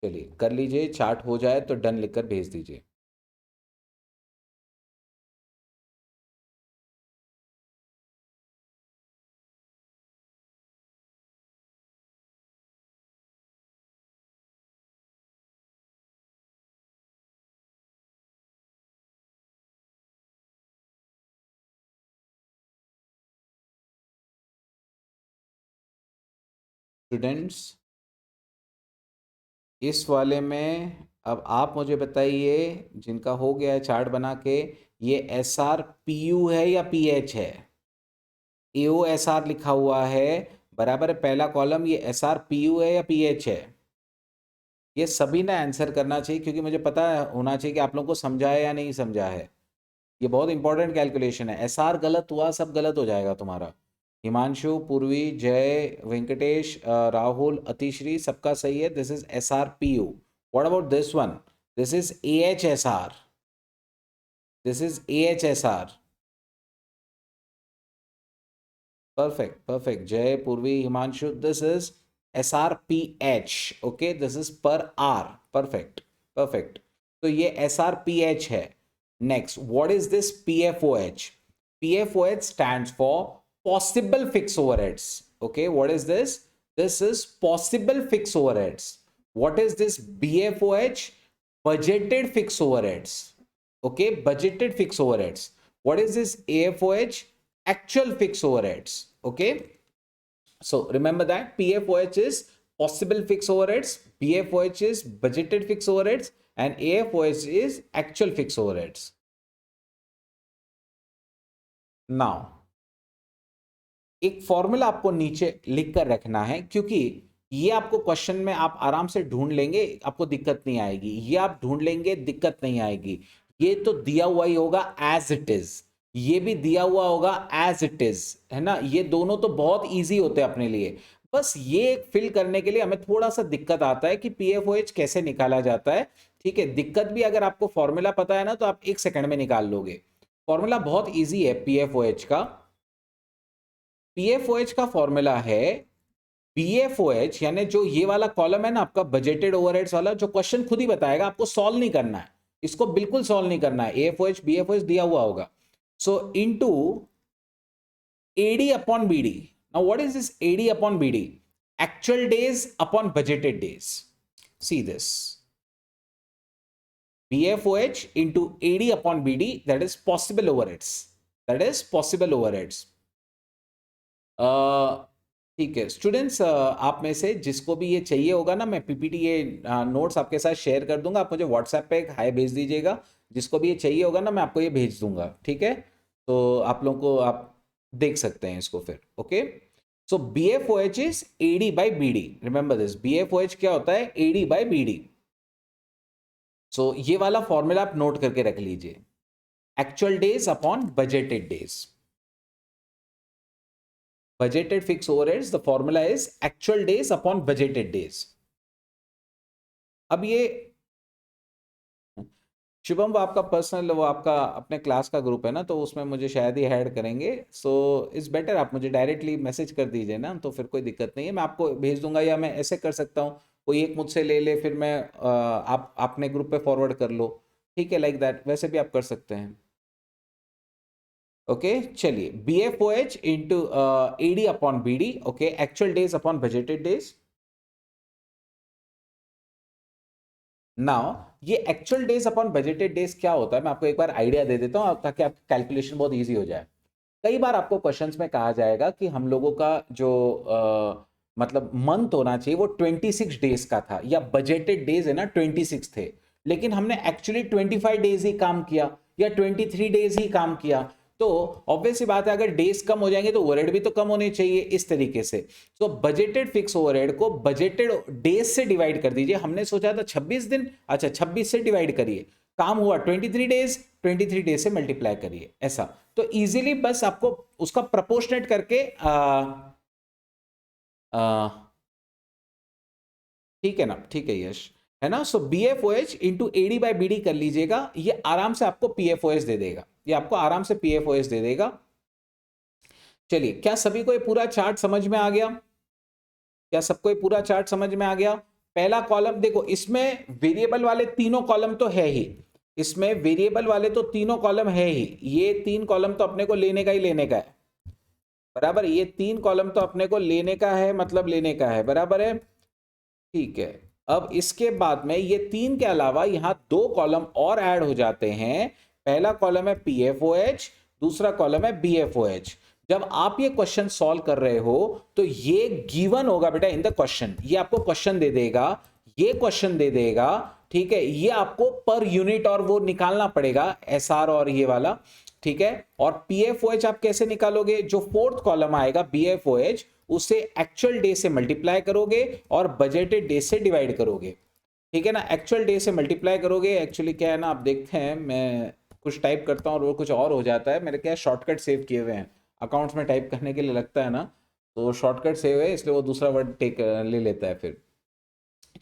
चलिए कर लीजिए, चार्ट हो जाए तो डन लिखकर भेज दीजिए। स्टूडेंट्स, इस वाले में अब आप मुझे बताइए, जिनका हो गया है चार्ट बना के, ये SRPU है या PH है? AOSR लिखा हुआ है, बराबर है पहला कॉलम, ये SRPU है या PH है? ये सभी ने आंसर करना चाहिए, क्योंकि मुझे पता होना चाहिए कि आप लोगों को समझा है या नहीं समझा है। ये बहुत इंपॉर्टेंट कैलकुलेशन है। SR गलत हुआ, सब गलत हो जाएगा तुम्हारा। हिमांशु, पूर्वी, जय, वेंकटेश, राहुल, अतिश्री, सबका सही है। This is SRPU। What about this one? This is AHSR। This is AHSR। Perfect, perfect. Jay, Purvi, Himanshu, this is SRPH. Okay, this is per hour. Perfect, perfect. तो ये SRPH है। Next, what is this PFOH? PFOH stands for possible fixed overheads. Okay, what is this? This is possible fixed overheads. What is this BFOH? Budgeted fixed overheads. Okay, budgeted fixed overheads. What is this AFOH? Actual fixed overheads. Okay, so remember that PFOH is possible fixed overheads, BFOH is budgeted fixed overheads, and AFOH is actual fixed overheads. Now एक फॉर्मूला आपको नीचे लिख कर रखना है, क्योंकि ये आपको क्वेश्चन में आप आराम से ढूंढ लेंगे, आपको दिक्कत नहीं आएगी। ये आप ढूंढ लेंगे, दिक्कत नहीं आएगी। ये तो दिया हुआ ही होगा एज इट इज, ये भी दिया हुआ होगा एज इट इज, है ना। ये दोनों तो बहुत इजी होते हैं अपने लिए। बस ये फिल करने के लिए हमें थोड़ा सा दिक्कत आता है कि PFOH कैसे निकाला जाता है। ठीक है, दिक्कत भी अगर आपको फॉर्मूला पता है ना, तो आप 1 सेकंड में निकाल लोगे। फॉर्मूला बहुत ईजी है PFOH का। PFOH का फॉर्मूला है BFOH, यानी जो ये वाला कॉलम है ना आपका बजटेड ओवरहेड्स वाला, जो क्वेश्चन खुद ही बताएगा, आपको सॉल्व नहीं करना है, इसको बिल्कुल सॉल्व नहीं करना है। AFOH BFOH दिया हुआ होगा। सो into AD upon BD। Now what is this AD upon BD? Actual days upon budgeted days. See this BFOH into AD upon BD, that is possible overheads. That is possible overheads. ठीक है स्टूडेंट्स, आप में से जिसको भी ये चाहिए होगा ना, मैं PPT ये नोट्स आपके साथ शेयर कर दूंगा। आप मुझे व्हाट्सएप पे एक हाई भेज दीजिएगा। जिसको भी ये चाहिए होगा ना, मैं आपको ये भेज दूंगा। ठीक है, तो आप लोगों को आप देख सकते हैं इसको फिर। Okay, so BFOH is AD by BD। Remember this, BFOH क्या होता है? AD by BD। सो ये वाला फॉर्मूला आप नोट करके रख लीजिए। Actual days upon budgeted days. Budgeted fixed overheads, the formula is actual days upon budgeted days. अब ये शुभम, वो आपका पर्सनल, वो आपका अपने क्लास का ग्रुप है ना, तो उसमें मुझे शायद ही ऐड करेंगे। सो इट्स बेटर आप मुझे डायरेक्टली मैसेज कर दीजिए ना, तो फिर कोई दिक्कत नहीं है, मैं आपको भेज दूंगा। या मैं ऐसे कर सकता हूँ, कोई एक मुझसे ले ले, फिर मैं आप अपने ग्रुप पे फॉरवर्ड कर लो। ठीक है, लाइक दैट, वैसे भी आप कर सकते हैं। ओके, चलिए BFOH into AD upon BD। Okay, actual days upon budgeted days. Now ये actual days upon budgeted days क्या होता है, मैं आपको एक बार आइडिया दे देता हूं, ताकि आपकी कैलकुलेशन बहुत इजी हो जाए। कई बार आपको क्वेश्चंस में कहा जाएगा कि हम लोगों का जो मतलब मंथ होना चाहिए वो 26 डेज का था, या बजटेड डेज है ना 26 थे, लेकिन हमने एक्चुअली 25 डेज ही काम किया या 23 डेज ही काम किया, तो ऑब्वियस सी बात है अगर डेज कम हो जाएंगे तो ओवरहेड भी तो कम होने चाहिए इस तरीके से। तो बजटेड फिक्स ओवरहेड को बजटेड डेज से डिवाइड कर दीजिए। हमने सोचा था 26 दिन, अच्छा 26 से डिवाइड करिए, काम हुआ 23 डेज, 23 डेज से मल्टीप्लाई करिए, ऐसा। तो इजीली बस आपको उसका प्रपोर्शनेट करके ठीक है ना, ठीक है यश, है ना। So B F O H into A D by B D कर लीजिएगा, ये आराम से आपको पी एफ ओ एच दे देगा, ये आपको आराम से पी एफ ओ एच दे देगा। चलिए, क्या सभी को ये पूरा चार्ट समझ में आ गया? क्या सबको ये पूरा चार्ट समझ में आ गया? पहला कॉलम देखो, इसमें वेरिएबल वाले तीनों कॉलम तो है ही, इसमें वेरिएबल वाले तो तीनों कॉलम है ही, ये 3 कॉलम तो अपने को लेने का ही लेने का है, बराबर। ये 3 कॉलम तो अपने को लेने का है, मतलब लेने का है, बराबर है, ठीक है। अब इसके बाद में ये 3 के अलावा यहां 2 कॉलम और ऐड हो जाते हैं। पहला कॉलम है PFOH, दूसरा कॉलम है BFOH। जब आप ये क्वेश्चन सॉल्व कर रहे हो तो ये गिवन होगा बेटा इन द क्वेश्चन, ये आपको क्वेश्चन दे देगा, ये क्वेश्चन दे देगा, ठीक है। ये आपको पर यूनिट और वो निकालना पड़ेगा, SR और ये वाला, ठीक है। और PFOH आप कैसे निकालोगे? जो 4th कॉलम आएगा BFOH, उसे एक्चुअल डे से मल्टीप्लाई करोगे और बजटेड डे से डिवाइड करोगे, ठीक है ना। एक्चुअल डे से मल्टीप्लाई करोगे, एक्चुअली क्या है ना, आप देखते हैं मैं कुछ टाइप करता हूँ और वो कुछ और हो जाता है, मेरे क्या शॉर्टकट सेव किए हुए हैं अकाउंट्स में, टाइप करने के लिए लगता है ना, तो शॉर्टकट सेव है इसलिए वो दूसरा वर्ड टेक ले लेता है फिर।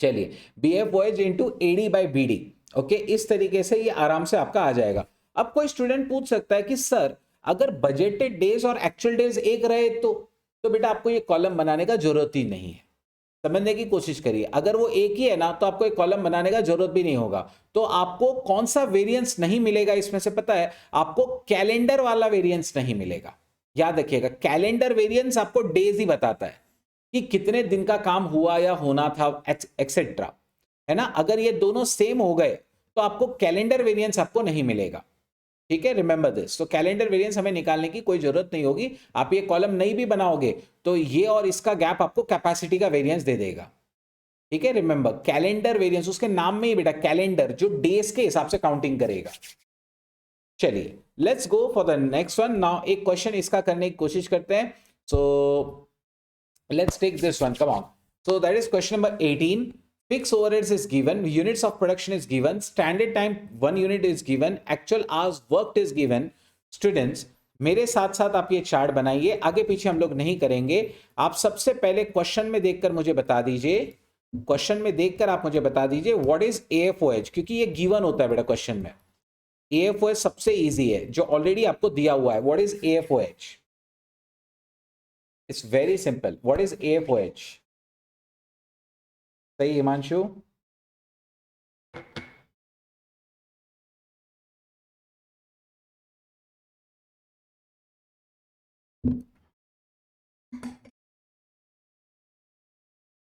चलिए, बी एफ वॉइज into A D by B D, okay, इस तरीके से ये आराम से आपका आ जाएगा। अब कोई स्टूडेंट पूछ सकता है कि सर अगर बजटेड डेज और एक्चुअल डेज एक रहे तो बेटा आपको ये कॉलम बनाने का जरूरत ही नहीं है। समझने की कोशिश करिए, अगर वो एक ही है ना तो आपको एक कॉलम बनाने का जरूरत भी नहीं होगा। तो आपको कौन सा वेरिएंस नहीं मिलेगा इसमें से पता है? आपको कैलेंडर वाला वेरिएंस नहीं मिलेगा। याद रखिएगा, कैलेंडर वेरिएंस आपको डेज ही बताता है कि कितने दिन का काम हुआ या होना था, एक्सेट्रा, है ना। अगर ये दोनों सेम हो गए तो आपको कैलेंडर वेरिएंस आपको नहीं मिलेगा, ठीक है, रिमेंबर दिस। तो कैलेंडर वेरिएंस हमें निकालने की कोई जरूरत नहीं होगी। आप ये कॉलम नहीं भी बनाओगे तो ये और इसका गैप आपको कैपेसिटी का वेरिएंस दे देगा, ठीक है। रिमेंबर, कैलेंडर वेरिएंस, उसके नाम में ही बेटा कैलेंडर, जो डेज के हिसाब से काउंटिंग करेगा। चलिए, let's go for the next one now. एक क्वेश्चन इसका करने की कोशिश करते हैं। So let's take this one, come on. So that is question number 18। Fixed overheads is given, units of production is given, standard time 1 unit is given, actual hours worked is given. Students, मेरे साथ साथ आप ये चार्ट बनाइए, आगे पीछे हम लोग नहीं करेंगे। आप सबसे पहले क्वेश्चन में देखकर मुझे बता दीजिए, क्वेश्चन में देखकर आप मुझे बता दीजिए व्हाट इज AFOH, क्योंकि ये गिवन होता है बेटा क्वेश्चन में। AFOH सबसे इजी है, जो ऑलरेडी आपको दिया हुआ है। What is AFOH? It's very simple. What is AFOH? सही हिमांशु?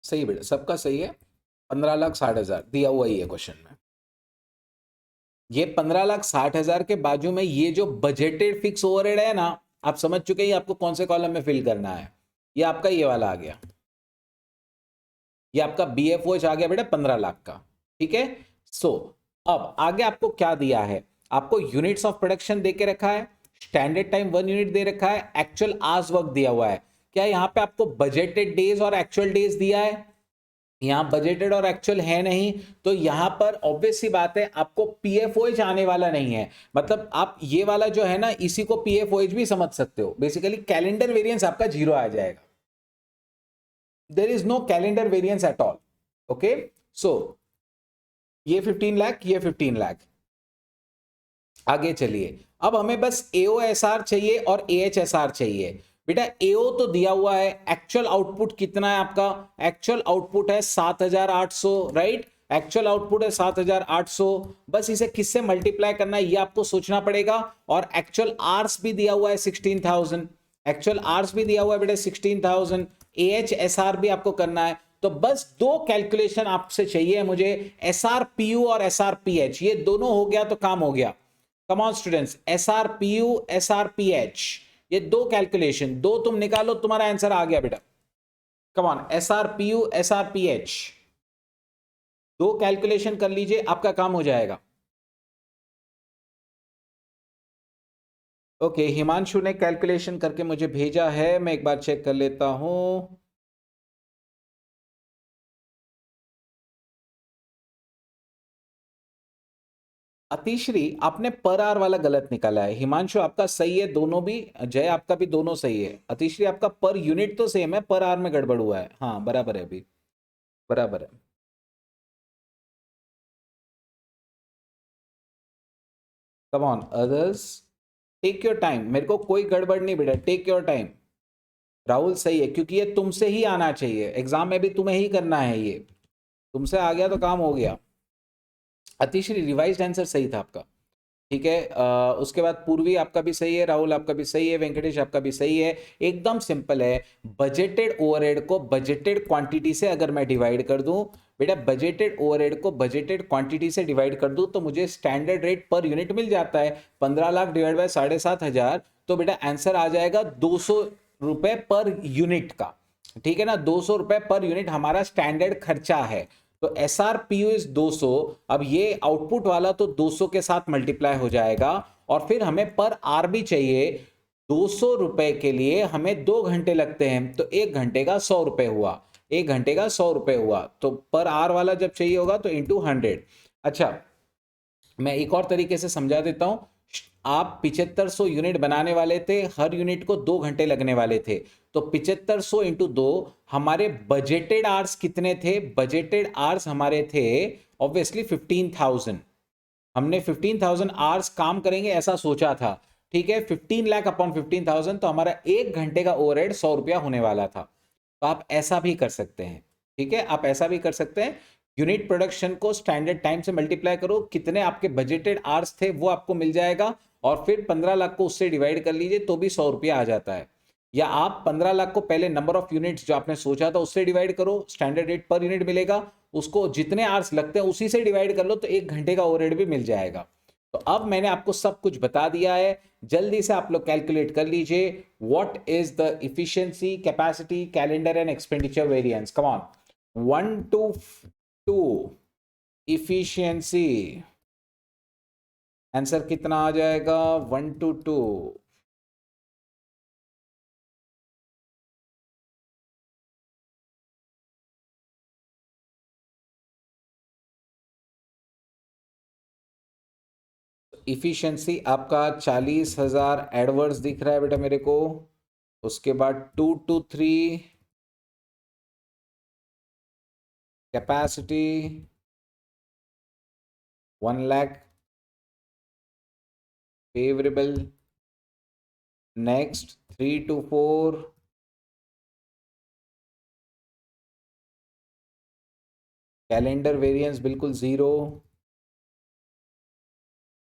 सही बेटा, सबका सही है। 15,60,000 दिया हुआ ही है क्वेश्चन में। ये 15,60,000 के बाजू में ये जो बजटेड फिक्स ओवरहेड है ना, आप समझ चुके हैं आपको कौन से कॉलम में फिल करना है। ये आपका ये वाला आ गया, ये आपका BFOH आ गया बेटा 15 लाख का, ठीक है। सो अब आगे आपको क्या दिया है? आपको यूनिट्स ऑफ प्रोडक्शन दे के रखा है, स्टैंडर्ड टाइम 1 यूनिट दे रखा है, एक्चुअल आवर्स वर्क दिया हुआ है। क्या यहाँ पे आपको बजटेड डेज और एक्चुअल डेज दिया है? यहाँ बजटेड और एक्चुअल है नहीं, तो यहां पर ऑब्वियस सी बात है आपको PFOH आने वाला नहीं है। मतलब आप ये वाला जो है ना, इसी को PFOH भी समझ सकते हो। बेसिकली कैलेंडर वेरिएंस आपका 0 आ जाएगा, there is no calendar variance at all, okay. So ये 15 लाख, ये 15 लाख। आगे चलिए, अब हमें बस AOSR चाहिए और AHSR चाहिए। बेटा AO तो दिया हुआ है, एक्चुअल आउटपुट कितना है आपका? एक्चुअल आउटपुट है 7,800, राइट। एक्चुअल आउटपुट है 7,800, बस इसे किससे मल्टीप्लाई करना है ये आपको सोचना पड़ेगा। और एक्चुअल आवर्स भी दिया हुआ है 16,000, एक्चुअल आवर्स भी दिया हुआ है बेटा 16,000। AHSR भी आपको करना है, तो बस 2 कैलकुलेशन आपसे चाहिए मुझे, SRPU और SRPH। ये दोनों हो गया तो काम हो गया। Come on students, SRPU SRPH, ये 2 कैलकुलेशन, 2 तुम निकालो, तुम्हारा आंसर आ गया बेटा। कम ऑन, SRPU SRPH, दो कैलकुलेशन कर लीजिए, आपका काम हो जाएगा। ओके, हिमांशु ने कैलकुलेशन करके मुझे भेजा है, मैं एक बार चेक कर लेता हूं। अतिश्री, आपने पर आर वाला गलत निकाला है। हिमांशु आपका सही है दोनों भी, जय आपका भी दोनों सही है। अतिश्री आपका पर यूनिट तो सेम है, पर आर में गड़बड़ हुआ है। हाँ बराबर है, अभी बराबर है। Come on others, take your time, मेरे को कोई गड़बड़ नहीं बेटा, टेक योर टाइम। राहुल सही है, क्योंकि ये तुमसे ही आना चाहिए, एग्जाम में भी तुम्हें ही करना है, ये तुमसे आ गया तो काम हो गया। अतिश्री रिवाइज्ड आंसर सही था आपका, ठीक है। उसके बाद पूर्वी आपका भी सही है, राहुल आपका भी सही है, वेंकटेश आपका भी सही है। एकदम सिंपल है, बजटेड ओवरहेड को बजटेड क्वांटिटी से अगर मैं डिवाइड कर दूं, बेटा बजटेड ओवरहेड को बजटेड क्वांटिटी से डिवाइड कर दूं तो मुझे स्टैंडर्ड रेट पर यूनिट मिल जाता है। 15 लाख डिवाइड बाय 7,500, तो बेटा आंसर आ जाएगा 200 रुपए पर यूनिट का, ठीक है ना। 200 रुपए पर यूनिट हमारा स्टैंडर्ड खर्चा है। तो S R P you is 200। अब ये आउटपुट वाला तो 200 के साथ मल्टीप्लाई हो जाएगा, और फिर हमें पर आर भी चाहिए। 200 रुपए के लिए हमें 2 घंटे लगते हैं, तो 1 घंटे का 100 रुपए हुआ, 1 घंटे का 100 रुपए हुआ। तो पर आर वाला जब चाहिए होगा तो इंटू 100। अच्छा, मैं एक और तरीके से समझा देता हूं। आप 7500 यूनिट बनाने वाले थे, हर यूनिट को 2 घंटे लगने वाले थे, तो 7500 इंटू 2, हमारे बजटेड आवर्स कितने थे? बजटेड आवर्स हमारे थे ऑब्वियसली 15,000। हमने 15,000 आवर्स काम करेंगे ऐसा सोचा था, ठीक है। 15 लाख अपॉन 15,000, तो हमारा 1 घंटे का ओवरहेड 100 रुपया होने वाला था। तो आप ऐसा भी कर सकते हैं, ठीक है, आप ऐसा भी कर सकते हैं। यूनिट प्रोडक्शन को स्टैंडर्ड टाइम से मल्टीप्लाई करो, कितने आपके बजटेड आवर्स थे वो आपको मिल जाएगा, और फिर 15 लाख को उससे डिवाइड कर लीजिए तो भी 100 रुपया आ जाता है। या आप 15 लाख को पहले नंबर ऑफ यूनिट्स जो आपने सोचा था उससे डिवाइड करो, स्टैंडर्ड रेट पर यूनिट मिलेगा, उसको जितने आवर्स लगते हैं उसी से डिवाइड कर लो, तो 1 घंटे का ओवरहेड भी मिल जाएगा। तो अब मैंने आपको सब कुछ बता दिया है, जल्दी से आप लोग कैलकुलेट कर लीजिए। What is the efficiency, capacity, calendar and expenditure variance? Come on, 1 to 2 efficiency, answer कितना आ जाएगा? 1 to 2। इफिशिएंसी आपका 40,000 एडवर्ड्स दिख रहा है बेटा मेरे को। उसके बाद 2 to 3 capacity 1 lakh favourable. Next 3 to 4 calendar variance बिल्कुल 0।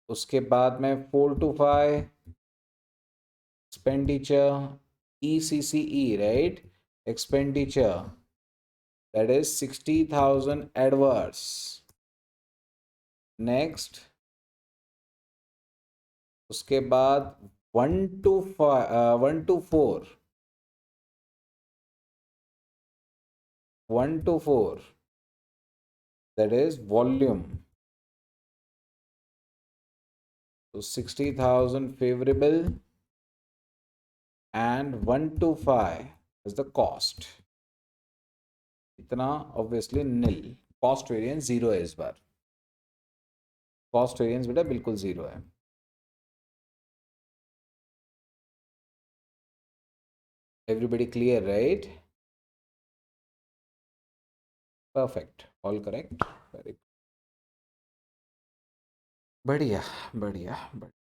उसके बाद में 4 to 5 expenditure, ECCE, right? Expenditure, that is 60,000 adverse. Next, उसके बाद 1 to 5, 1 to 4, 1 to 4, that is volume. So 60,000 favorable, and 1 to 5 is the cost. इतना ऑब्वियसली नील, कॉस्ट वेरिएंस 0 है इस बार, कॉस्ट वेरिएंस बेटा बिल्कुल 0 है। Everybody clear, right? Perfect, all correct, very बढ़िया बढ़िया बढ़िया।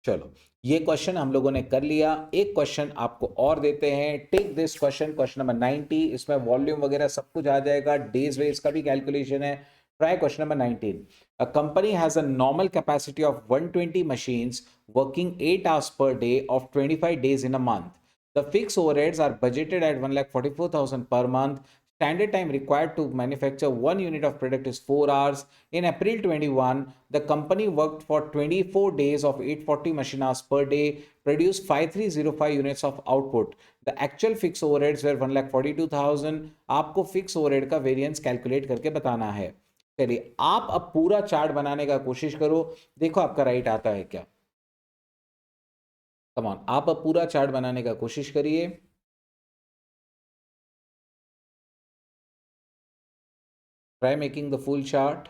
चलो, ये क्वेश्चन हम लोगों ने कर लिया। एक क्वेश्चन आपको और देते हैं, take this question, question number 90। इसमें वॉल्यूम वगैरह सब कुछ आ जाएगा, डेज वेज का भी कैलकुलेशन है। Try question number 19। A company has a normal capacity of 120 machines working 8 hours per day of 25 days in a month. The fixed overheads are budgeted at 1,44,000 per month. Standard time required to manufacture one unit of product is 4 hours. In April 21, the company worked for 24 days of 840 machine hours per day, produced 5305 units of output. The actual fixed overheads were 1,42,000. आपको फिक्स ओवरहेड का वेरिएंस कैलकुलेट करके बताना है. चलिए आप अब पूरा चार्ट बनाने का कोशिश करो, देखो आपका राइट आता है क्या. कम ऑन, आप अब पूरा चार्ट बनाने का कोशिश करिए. Try making the full chart.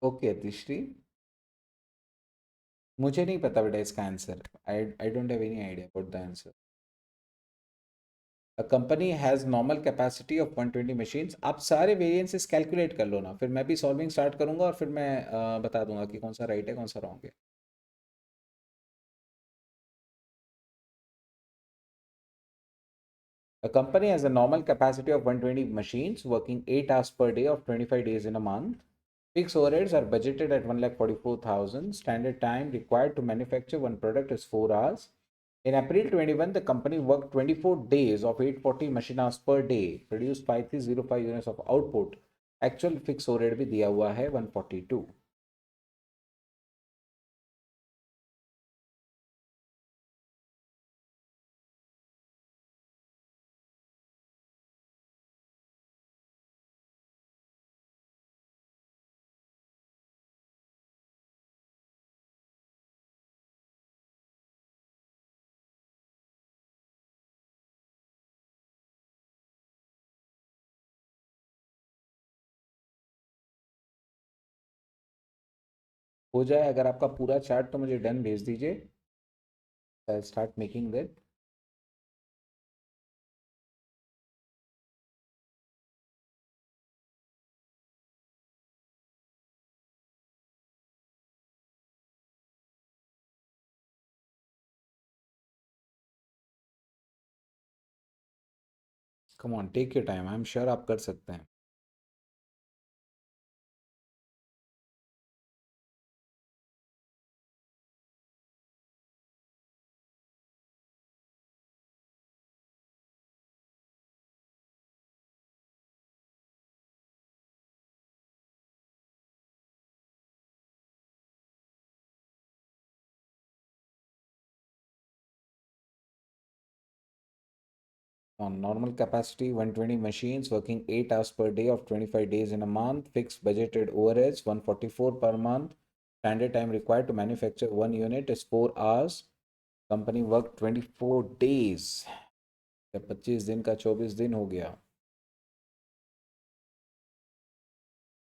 Okay Atishri, मुझे नहीं पता बेटा इसका answer. I don't have any idea about the answer. A company has normal capacity of 120 machines. आप सारे वेरिएंसेस कैलकुलेट कर लो ना, फिर मैं भी सॉल्विंग स्टार्ट करूंगा और फिर मैं बता दूंगा कि कौन सा राइट है कौन सा रॉन्ग है. A company has a normal capacity of 120 machines working 8 hours per day of 25 days in a month. Fixed overheads are budgeted at 1,44,000. Standard time required to manufacture one product is 4 hours. In April 21, the company worked 24 days of 840 machine hours per day, produced 5305 units of output. Actual fixed overhead भी दिया हुआ है 142. हो जाए अगर आपका पूरा चार्ट तो मुझे डन भेज दीजिए. I'll start making that. Come on, take your time. I'm sure आप कर सकते हैं. On normal capacity 120 machines working 8 hours per day of 25 days in a month. Fixed budgeted overheads 144 per month. Standard time required to manufacture one unit is 4 hours. Company worked 24 days. 25 दिन का 24 दिन हो गया.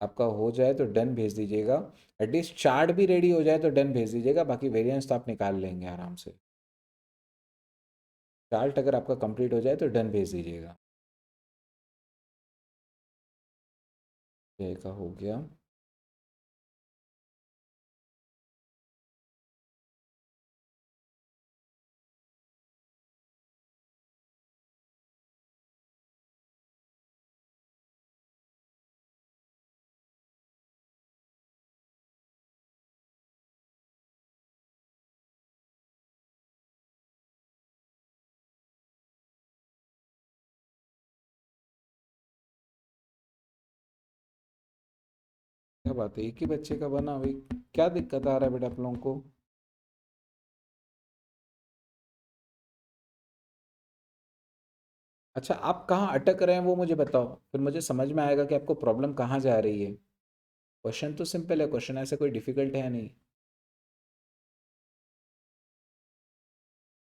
आपका हो जाए तो डन भेज दीजिएगा. एटलीस्ट चार्ट भी रेडी हो जाए तो डन भेज दीजिएगा. बाकी वेरिएंस तो आप निकाल लेंगे आराम से. चार्ट अगर आपका कंप्लीट हो जाए तो डन भेज दीजिएगा. ये का हो गया. क्या बात है, एक ही बच्चे का बना भाई. क्या दिक्कत आ रहा है बेटा आप लोगों को. अच्छा आप कहाँ अटक रहे हैं वो मुझे बताओ, फिर मुझे समझ में आएगा कि आपको प्रॉब्लम कहाँ जा रही है. क्वेश्चन तो सिंपल है, क्वेश्चन ऐसे कोई डिफिकल्ट है नहीं।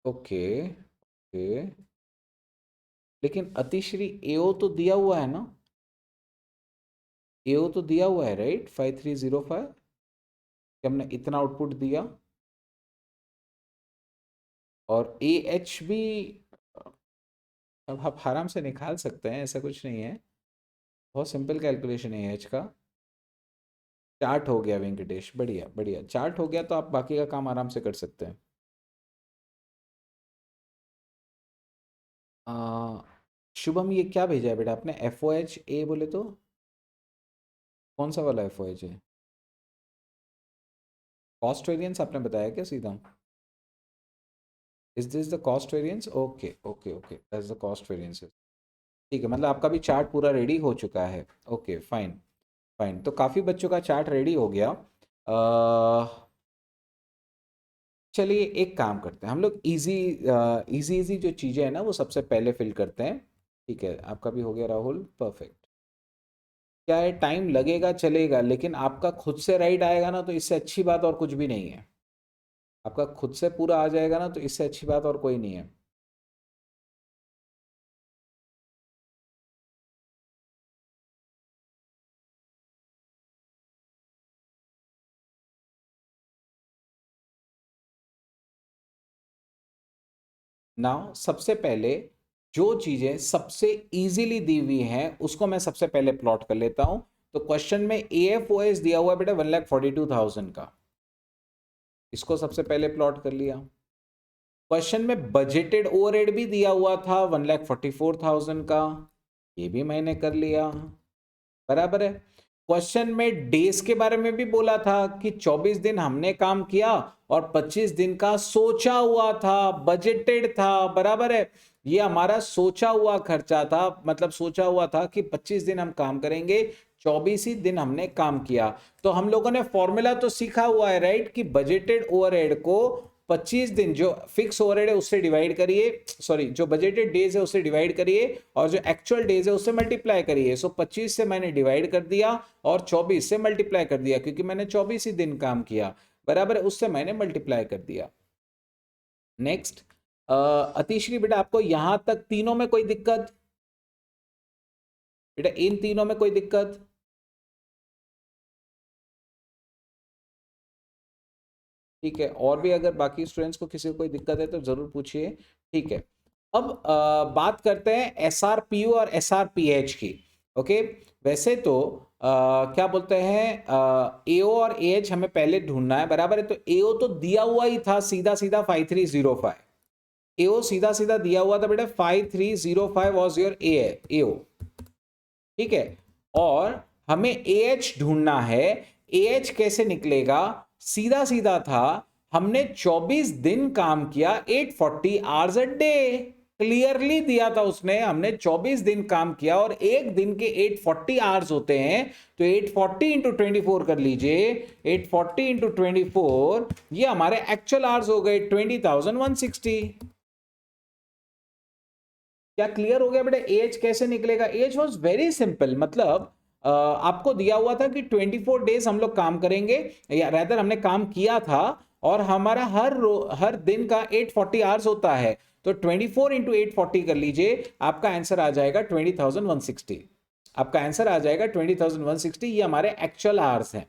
ओके ओके, लेकिन अतिश्री एओ तो दिया हुआ है ना, एओ तो दिया हुआ है राइट, 5305, कि हमने इतना आउटपुट दिया। और ए एच भी अब आप आराम से निकाल सकते हैं, ऐसा कुछ नहीं है, बहुत सिंपल कैलकुलेशन है एच का। चार्ट हो गया वेंकटेश, बढ़िया बढ़िया, चार्ट हो गया तो आप बाकी का काम आराम से कर सकते हैं। आ, शुभम ये क्या भेजा है बेटा आपने, एफ ओ एच ए बोले तो कौन सा वाला एफ ओ एच है? कॉस्ट वेरिएंस आपने बताया क्या सीधा? Is this the cost variance? Okay okay okay, that's the cost variance. ठीक है, मतलब आपका भी चार्ट पूरा रेडी हो चुका है। ओके फाइन फाइन, तो काफ़ी बच्चों का चार्ट रेडी हो गया। चलिए एक काम करते हैं हम लोग, इजी इजी इजी जो चीज़ें हैं ना वो सबसे पहले फिल करते हैं। ठीक है, आपका भी हो गया राहुल, परफेक्ट। क्या है, टाइम लगेगा चलेगा, लेकिन आपका खुद से राइट आएगा ना तो इससे अच्छी बात और कुछ भी नहीं है। आपका खुद से पूरा आ जाएगा ना तो इससे अच्छी बात और कोई नहीं है। नाउ सबसे पहले जो चीजें सबसे इजीली दी हुई हैं उसको मैं सबसे पहले प्लॉट कर लेता हूं। तो क्वेश्चन में ए एफ ओ एस दिया हुआ है बेटा 1,42,000 का, इसको सबसे पहले प्लॉट कर लिया। क्वेश्चन में बजटेड ओवरहेड भी दिया हुआ था 1,44,000 का, ये भी मैंने कर लिया, बराबर है। क्वेश्चन में डेज के बारे में भी बोला था कि 24 दिन हमने काम किया और 25 दिन का सोचा हुआ था, बजटेड था, बराबर है। ये हमारा सोचा हुआ खर्चा था, मतलब सोचा हुआ था कि 25 दिन हम काम करेंगे, 24 ही दिन हमने काम किया। तो हम लोगों ने फॉर्मूला तो सीखा हुआ है राइट, कि बजटेड ओवरहेड को 25 दिन जो फिक्स ओवरहेड है उससे डिवाइड करिए, सॉरी जो बजटेड डेज है उससे डिवाइड करिए, और जो एक्चुअल डेज है उससे मल्टीप्लाई करिए। सो 25 से मैंने डिवाइड कर दिया और 24 से मल्टीप्लाई कर दिया, क्योंकि मैंने 24 ही दिन काम किया, बराबर है, उससे मैंने मल्टीप्लाई कर दिया। नेक्स्ट, अतिश्री बेटा आपको यहां तक तीनों में कोई दिक्कत? बेटा इन तीनों में कोई दिक्कत? ठीक है, और भी अगर बाकी स्टूडेंट्स को किसी को कोई दिक्कत है तो जरूर पूछिए। ठीक है, अब बात करते हैं एस आर पी यू और एस आर पी एच की। ओके, वैसे तो क्या बोलते हैं, एओ और ए एच हमें पहले ढूंढना है, बराबर है। तो एओ तो दिया हुआ ही था सीधा सीधा 5305, एओ सीधा सीधा दिया हुआ था बेटा, 5305 वॉज योर एओ। ठीक है, और हमें ए एच ढूंढना है। ए एच कैसे निकलेगा, सीधा सीधा था, हमने 24 दिन काम किया, 840 आवर्स अ डे, क्लियरली दिया था उसने, हमने 24 दिन काम किया और एक दिन के 840 आवर्स होते हैं। तो 840 इंटू 24 कर लीजिए, 840 इंटू 24, ये हमारे एक्चुअल आवर्स हो गए 20,160। क्या क्लियर हो गया बेटा, एज कैसे निकलेगा? एज वॉज वेरी सिंपल, मतलब आपको दिया हुआ था कि 24 डेज हम लोग काम करेंगे, या रैदर हमने काम किया था, और हमारा हर दिन का 840 आवर्स होता है। तो 24 इंटू 840 कर लीजिए, आपका आंसर आ जाएगा 20,160। आपका आंसर आ जाएगा 20,160, ये हमारे एक्चुअल आवर्स हैं।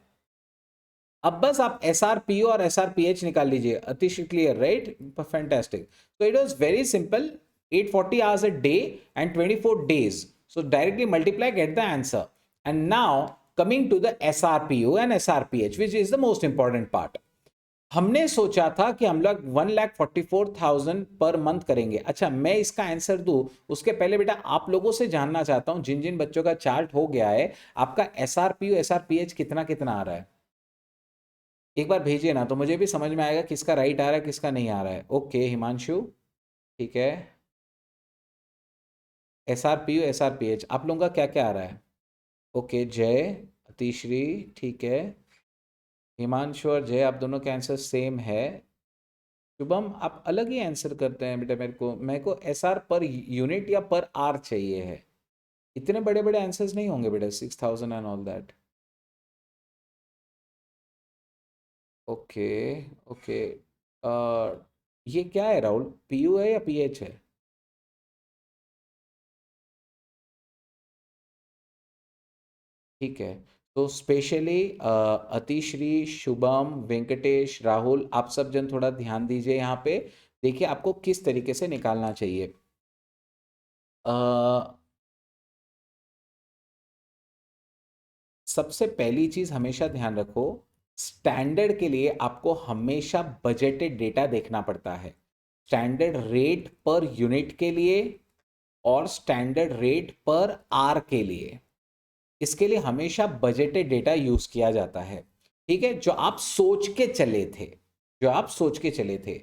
अब बस आप एस आर पी और एस आर पी एच निकाल लीजिए, अतिशय क्लियर राइट, फैंटास्टिक। तो it was very simple, 840 hours a day and 24 days. So directly multiply, get the answer. And now coming to the SRPU and SRPH, which is the most important part. हमने सोचा था कि हम लोग 1,44,000 पर मंथ करेंगे। अच्छा, मैं इसका आंसर दूं उसके पहले बेटा आप लोगों से जानना चाहता हूं, जिन जिन बच्चों का चार्ट हो गया है, आपका SRPU SRPH कितना कितना आ रहा है? एक बार भेजिए ना, तो मुझे भी समझ में आएगा किसका राइट आ रहा है किसका नहीं आ रहा है। ओके हिमांशु, ठीक है, S R P U S R P H आप लोगों का क्या क्या आ रहा है? ओके जय, अतिश्री, ठीक है, हिमांशु और जय आप दोनों के आंसर सेम है। शुभम आप अलग ही आंसर करते हैं बेटा, मेरे को एस आर पर यूनिट या पर आर चाहिए है, इतने बड़े बड़े आंसर्स नहीं होंगे बेटा, 6,000 and all that. Okay okay. ये क्या है राहुल, पीयू है या पीएच है? ठीक है। तो स्पेशली अतिश्री, शुभम, वेंकटेश, राहुल, आप सब जन थोड़ा ध्यान दीजिए यहाँ पे। देखिए आपको किस तरीके से निकालना चाहिए। अ, सबसे पहली चीज हमेशा ध्यान रखो, स्टैंडर्ड के लिए आपको हमेशा बजटेड डेटा देखना पड़ता है। स्टैंडर्ड रेट पर यूनिट के लिए और स्टैंडर्ड रेट पर आर के लिए, इसके लिए हमेशा बजटेड डेटा यूज किया जाता है। ठीक है, जो आप सोच के चले थे, जो आप सोच के चले थे।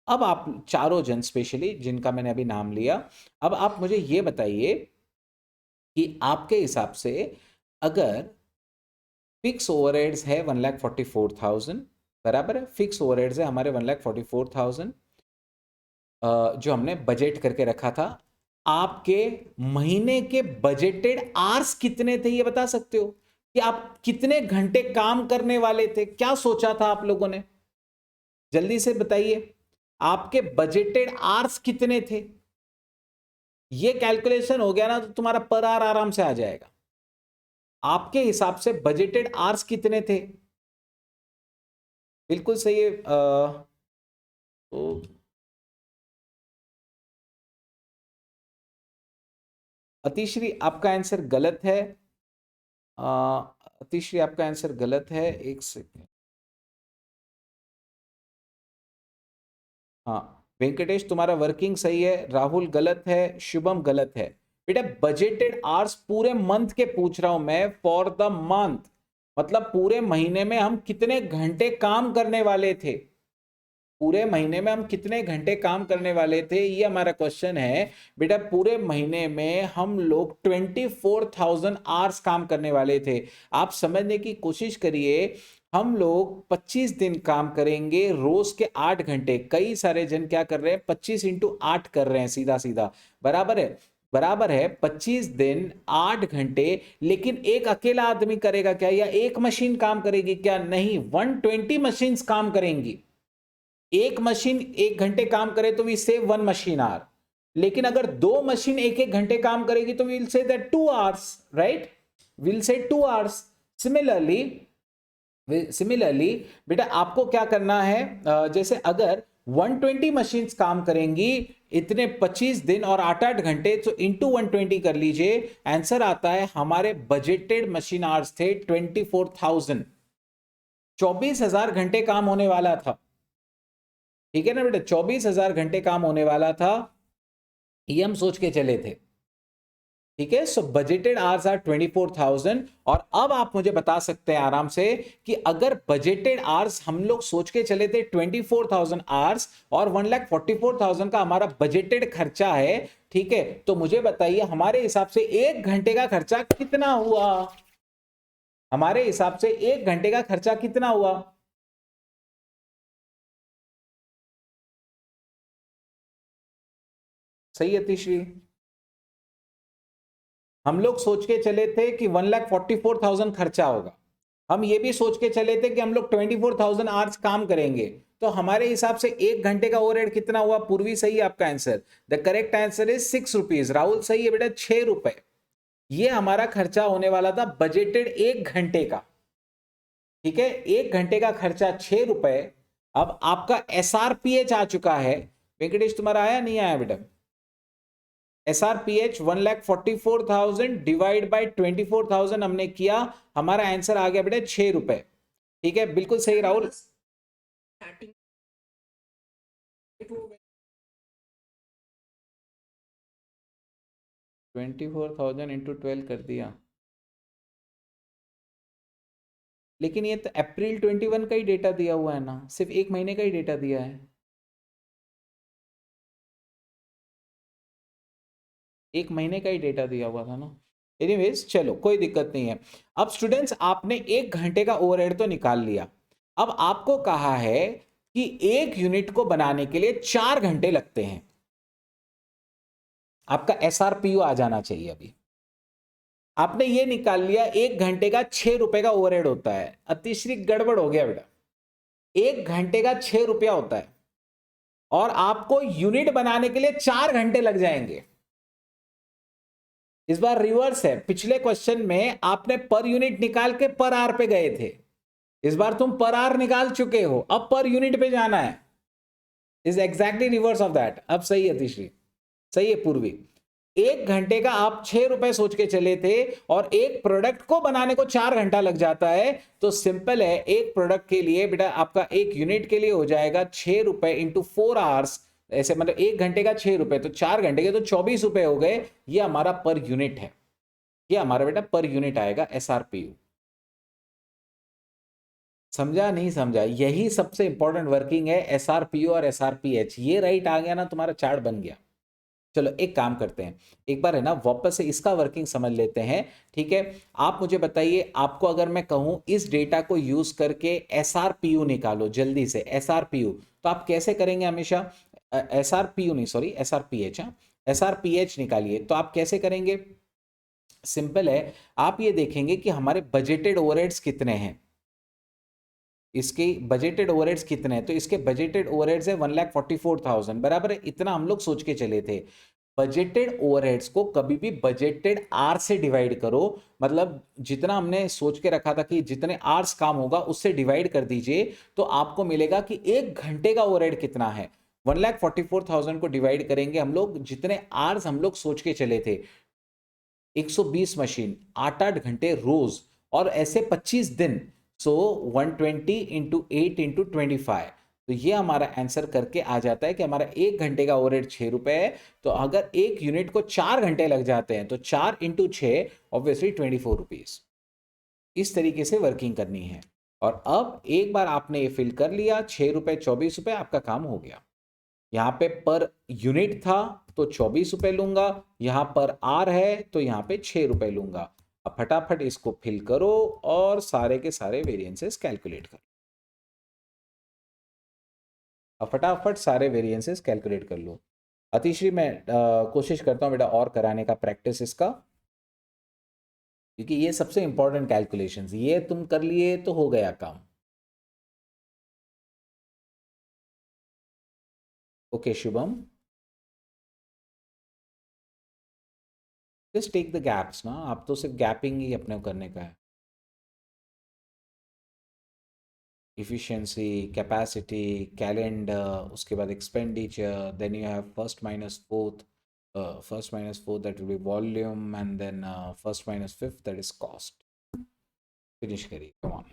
अब आप चारों जन स्पेशली जिनका मैंने अभी नाम लिया, अब आप मुझे ये बताइए कि आपके हिसाब से अगर फिक्स ओवरहेड्स है 1,44,000, बराबर है, फिक्स ओवरहेड्स है हमारे 1,44,000 जो हमने बजट करके रखा था। आपके महीने के बजटेड आवर्स कितने थे, ये बता सकते हो कि आप कितने घंटे काम करने वाले थे? क्या सोचा था आप लोगों ने? जल्दी से बताइए, आपके बजटेड आवर्स कितने थे? ये कैलकुलेशन हो गया ना तो तुम्हारा पर आवर आराम से आ जाएगा। आपके हिसाब से बजटेड आवर्स कितने थे? बिल्कुल सही है। तो अतिश्री आपका आंसर गलत है। अतिश्री आपका आंसर गलत है, एक सेकेंड। हाँ, वेंकटेश तुम्हारा वर्किंग सही है, राहुल गलत है, शुभम गलत है। बेटा बजटेड आवर्स पूरे मंथ के पूछ रहा हूं मैं, फॉर द मंथ, मतलब पूरे महीने में हम कितने घंटे काम करने वाले थे। पूरे महीने में हम कितने घंटे काम करने वाले थे, ये हमारा क्वेश्चन है। बेटा पूरे महीने में हम लोग 24,000 आवर्स काम करने वाले थे। आप समझने की कोशिश करिए, हम लोग 25 दिन काम करेंगे, रोज के 8 घंटे। कई सारे जन क्या कर रहे हैं, 25 × 8 कर रहे हैं, सीधा सीधा बराबर है। बराबर है 25 दिन 8 घंटे। लेकिन एक अकेला आदमी करेगा क्या, या एक मशीन काम करेगी क्या? नहीं, 120 मशीन्स काम करेंगी। एक मशीन 1 घंटे काम करे तो वी सेव 1 मशीन आवर। लेकिन अगर 2 मशीन 1-1 घंटे काम करेगी तो will say that 2 hours, right? Will say 2 hours. Similarly, similarly बेटा आपको क्या करना है, जैसे अगर 120 मशीन्स काम करेंगी इतने 25 दिन और 8-8 घंटे, तो इंटू 120 कर लीजिए, आंसर आता है हमारे बजटेड मशीन आवर्स थे 24,000। 24,000 घंटे काम होने वाला था। ठीक है ना बेटा, 24,000 घंटे काम होने वाला था, ये हम सोच के चले थे। ठीक है, सो बजटेड आवर्स आर 24,000। और अब आप मुझे बता सकते हैं आराम से कि अगर बजटेड आवर्स हम लोग सोच के चले थे 24,000 आवर्स और 1,44,000 का हमारा बजटेड खर्चा है, ठीक है, तो मुझे बताइए हमारे हिसाब से 1 घंटे का खर्चा कितना हुआ? हमारे हिसाब से 1 घंटे का खर्चा कितना हुआ? सही है तीसरी। हम लोग सोच के चले थे कि 1,44,000 खर्चा होगा। हम ये भी सोच के चले थे कि हम लोग 24,000 आवर्स काम करेंगे। तो हमारे हिसाब से 1 घंटे का ओवरहेड कितना हुआ? पूर्वी सही है आपका answer. The correct answer is 6 rupees. Rahul सही है बेटा, 6 रुपए। ये हमारा खर्चा होने वाला था बजटेड 1 घंटे का। ठीक है, 1 घंटे का खर्चा 6 रुपए। अब आपका एसआरपीएच आ चुका है। वेंकटेश तुम्हारा आया नहीं आया बेटा? एसआरपीएच 1,44,000 डिवाइड बाई 24,000 हमने किया, हमारा आंसर आ गया बेटा 6 रुपए। ठीक है, बिल्कुल सही राहुल। 24,000 इंटू 12 कर दिया, लेकिन ये तो अप्रैल 21 का ही डेटा दिया हुआ है ना, सिर्फ 1 महीने का ही डेटा दिया है। 1 महीने का ही डेटा दिया हुआ था ना। एनीवेज चलो कोई दिक्कत नहीं है। अब स्टूडेंट्स आपने 1 घंटे का ओवरहेड तो निकाल लिया। अब आपको कहा है कि एक यूनिट को बनाने के लिए 4 घंटे लगते हैं। आपका एसआरपीयू आ जाना चाहिए अभी। आपने ये निकाल लिया 1 घंटे का 6 रुपए का ओवरहेड होता है। अतिश्री गड़बड़ हो गया बेटा। 1 घंटे का 6 रुपया होता है और आपको यूनिट बनाने के लिए 4 घंटे लग जाएंगे। इस बार रिवर्स है, पिछले क्वेश्चन में आपने पर यूनिट निकाल के पर आर पे गए थे, इस बार तुम पर आर निकाल चुके हो, अब पर यूनिट पे जाना है। Is exactly reverse of that. अब सही है तीसरी, सही है पूर्वी। 1 घंटे का आप 6 रुपए सोच के चले थे और एक प्रोडक्ट को बनाने को 4 घंटा लग जाता है, तो सिंपल है, एक प्रोडक्ट के लिए बेटा आपका एक यूनिट के लिए हो जाएगा 6 रुपए इंटू 4 आवर्स, ऐसे मतलब 1 घंटे का 6 रुपए, तो 4 घंटे के तो 24 रुपए हो गए। ये हमारा पर यूनिट है, ये हमारा बेटा पर यूनिट आएगा एसआरपीयू। समझा नहीं समझा, यही सबसे इंपॉर्टेंट वर्किंग है, एसआरपीयू और एसआरपीएच। ये राइट आ गया ना, तुम्हारा चार्ट बन गया। चलो एक काम करते हैं, एक बार है ना वापस से इसका वर्किंग समझ लेते हैं। ठीक है, आप मुझे बताइए, आपको अगर मैं कहूं इस डेटा को यूज करके एसआरपीयू निकालो जल्दी से, एसआरपीयू, तो आप कैसे करेंगे हमेशा? एसआरपीयू नहीं, सॉरी एसआरपीएच, हाँ एसआरपीएच निकालिए, तो आप कैसे करेंगे? सिंपल है, आप ये देखेंगे कि हमारे बजटेड ओवरहेड्स कितने हैं, इसके बजटेड ओवरहेड्स कितने हैं, तो इसके बजटेड ओवरहेड्स है 1,44,000, बराबर है, इतना हम लोग सोच के चले थे। बजटेड ओवरहेड्स को कभी भी बजटेड आर से डिवाइड करो, मतलब जितना हमने सोच के रखा था कि जितने आर्स काम होगा उससे डिवाइड कर दीजिए, तो आपको मिलेगा कि 1 घंटे का ओवरहेड कितना है। 1,44,000 को डिवाइड करेंगे हम लोग, जितने आर्स हम लोग सोच के चले थे, 120 मशीन, 8-8 घंटे रोज, और ऐसे 25 दिन, सो 120 इंटू 8 इंटू 25, तो ये हमारा आंसर करके आ जाता है कि हमारा 1 घंटे का ओवरहेड 6 रुपए है। तो अगर एक यूनिट को 4 घंटे लग जाते हैं, तो 4 इंटू 6 ऑब्वियसली 24 रुपीज। इस तरीके से वर्किंग करनी है। और अब एक बार आपने ये फिल कर लिया, 6 रुपए 24 रुपए, आपका काम हो गया। यहाँ पे पर यूनिट था तो 24 रुपए लूंगा, यहां पर आर है तो यहाँ पे 6 रुपए लूंगा। अब फटाफट इसको फिल करो और सारे के सारे वेरिएंसेस कैलकुलेट करो। अब फटाफट सारे वेरिएंसेस कैलकुलेट कर लो। अतिश्री मैं कोशिश करता हूँ बेटा और कराने का प्रैक्टिस इसका, क्योंकि ये सबसे इंपॉर्टेंट कैलकुलेशंस, ये तुम कर लिए तो हो गया काम। Okay Shubham, just take the gaps ना, आप तो सिर्फ गैपिंग ही अपने को करने का है। efficiency, capacity, calendar, उसके बाद expenditure, then you have first minus fourth that will be volume, and then first minus fifth that is cost. Finish करिए, come on.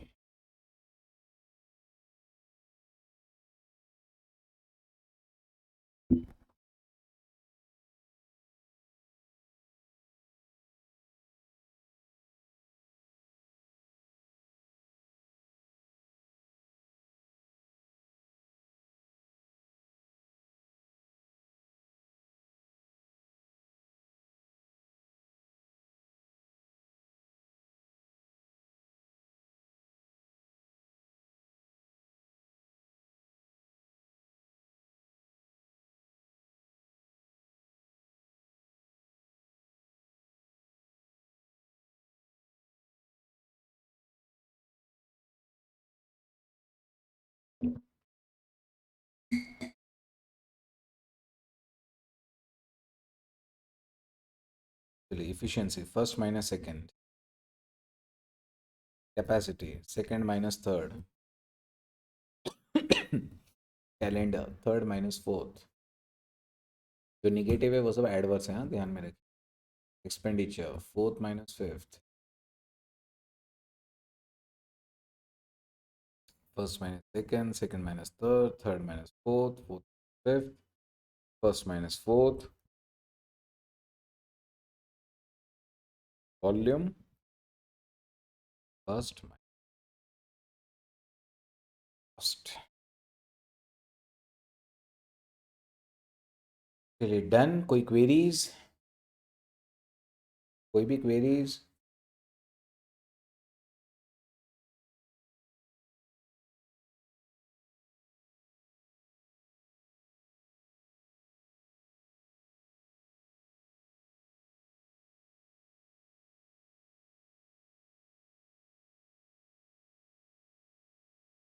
चलिए efficiency first minus second, capacity second minus third, calendar third minus fourth, जो निगेटिव है वो सब एडवर्स है, हाँ ध्यान में रखिए। Expenditure fourth minus fifth, first minus second, second minus third, third minus fourth, fourth fifth, first minus fourth, volume first minus. चलिए डन, कोई क्वेरीज, कोई भी क्वेरीज?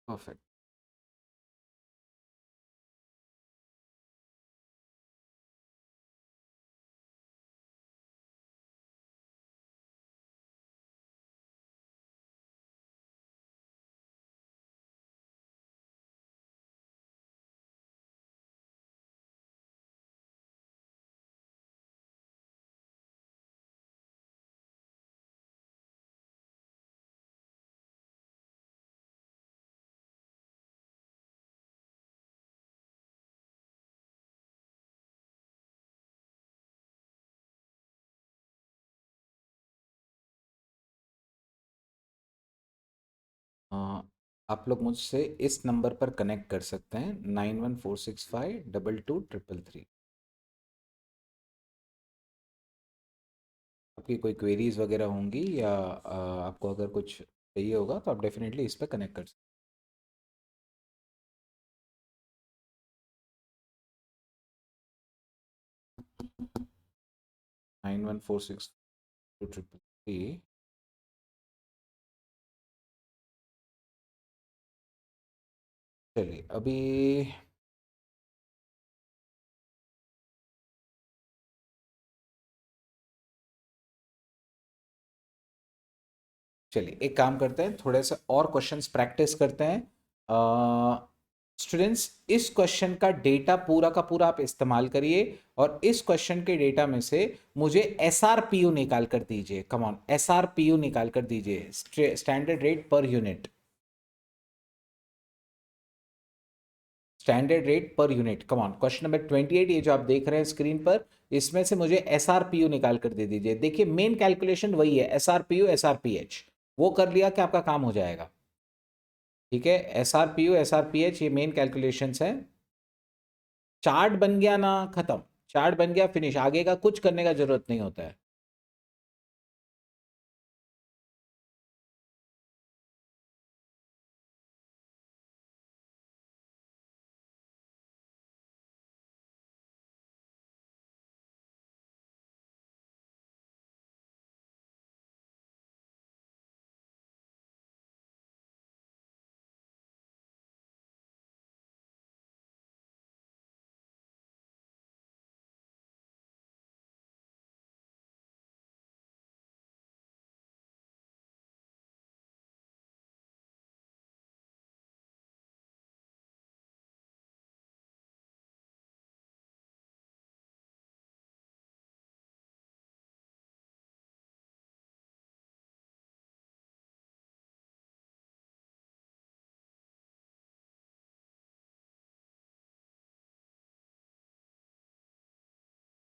परफेक्ट। आप लोग मुझसे इस नंबर पर कनेक्ट कर सकते हैं 9146522333। आपकी कोई क्वेरीज वगैरह होंगी या आपको अगर कुछ चाहिए होगा तो आप डेफिनेटली इस पर कनेक्ट कर सकते 91462333। चलिए अभी चलिए एक काम करते हैं, थोड़े से और क्वेश्चंस प्रैक्टिस करते हैं। स्टूडेंट्स इस क्वेश्चन का डेटा पूरा का पूरा आप इस्तेमाल करिए और इस क्वेश्चन के डेटा में से मुझे एस आर पी यू निकाल कर दीजिए। Come on, S R P you निकाल कर दीजिए, standard rate per unit. Standard rate per unit, come on. Question number 28 ये जो आप देख रहे हैं स्क्रीन पर, इसमें से मुझे एस आर पी यू निकाल कर दे दीजिए। देखिए मेन कैलकुलेशन वही है, S R P U S R P H, वो कर लिया कि आपका काम हो जाएगा। ठीक है, S R P U S R P H ये मेन कैलकुलेशंस है। चार्ट बन गया ना, खत्म। चार्ट बन गया, फिनिश। आगे का कुछ करने का जरूरत नहीं होता है।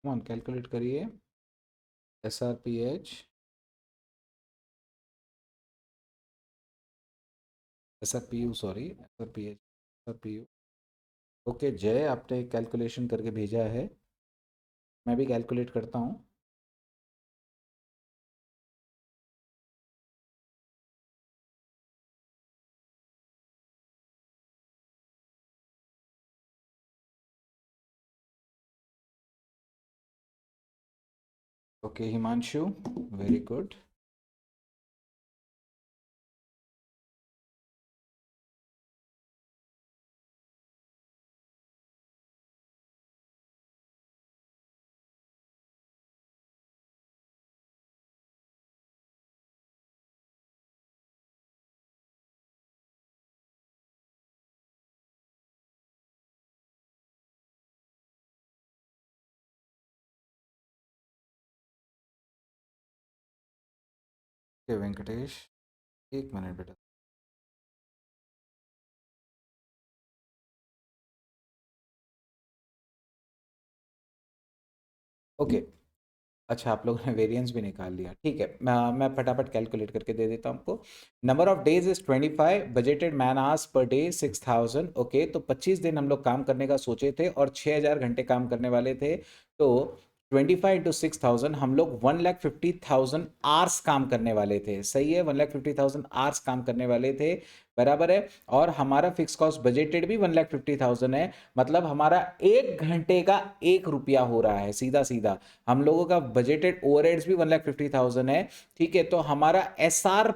कौन कैलकुलेट करिए, S R P H, S R P you, sorry S R P H, S R P you. Okay जय, आपने कैलकुलेशन करके भेजा है, मैं भी कैलकुलेट करता हूँ। Okay Himanshu, very good. Okay Venkatesh, एक मिनट बेटा। ओके अच्छा, आप लोगों ने वेरिएंस भी निकाल लिया, ठीक है। मैं फटाफट कैलकुलेट करके दे देता हूँ आपको। Number of days is 25, budgeted man hours per day 6000। Okay, तो 25 दिन हम लोग काम करने का सोचे थे और 6000 घंटे काम करने वाले थे। तो 25 इंटू 6000, हम लोग 1,50,000 आवर्स काम करने वाले थे। सही है, 1,50,000 आवर्स काम करने वाले थे, बराबर है। और हमारा फिक्स कॉस्ट बजटेड भी 1,50,000 है, मतलब हमारा 1 घंटे का 1 रुपया हो रहा है, सीधा सीधा। हम लोगों का बजटेड ओवरहेड्स भी 1,50,000 है। ठीक है, तो हमारा एस आर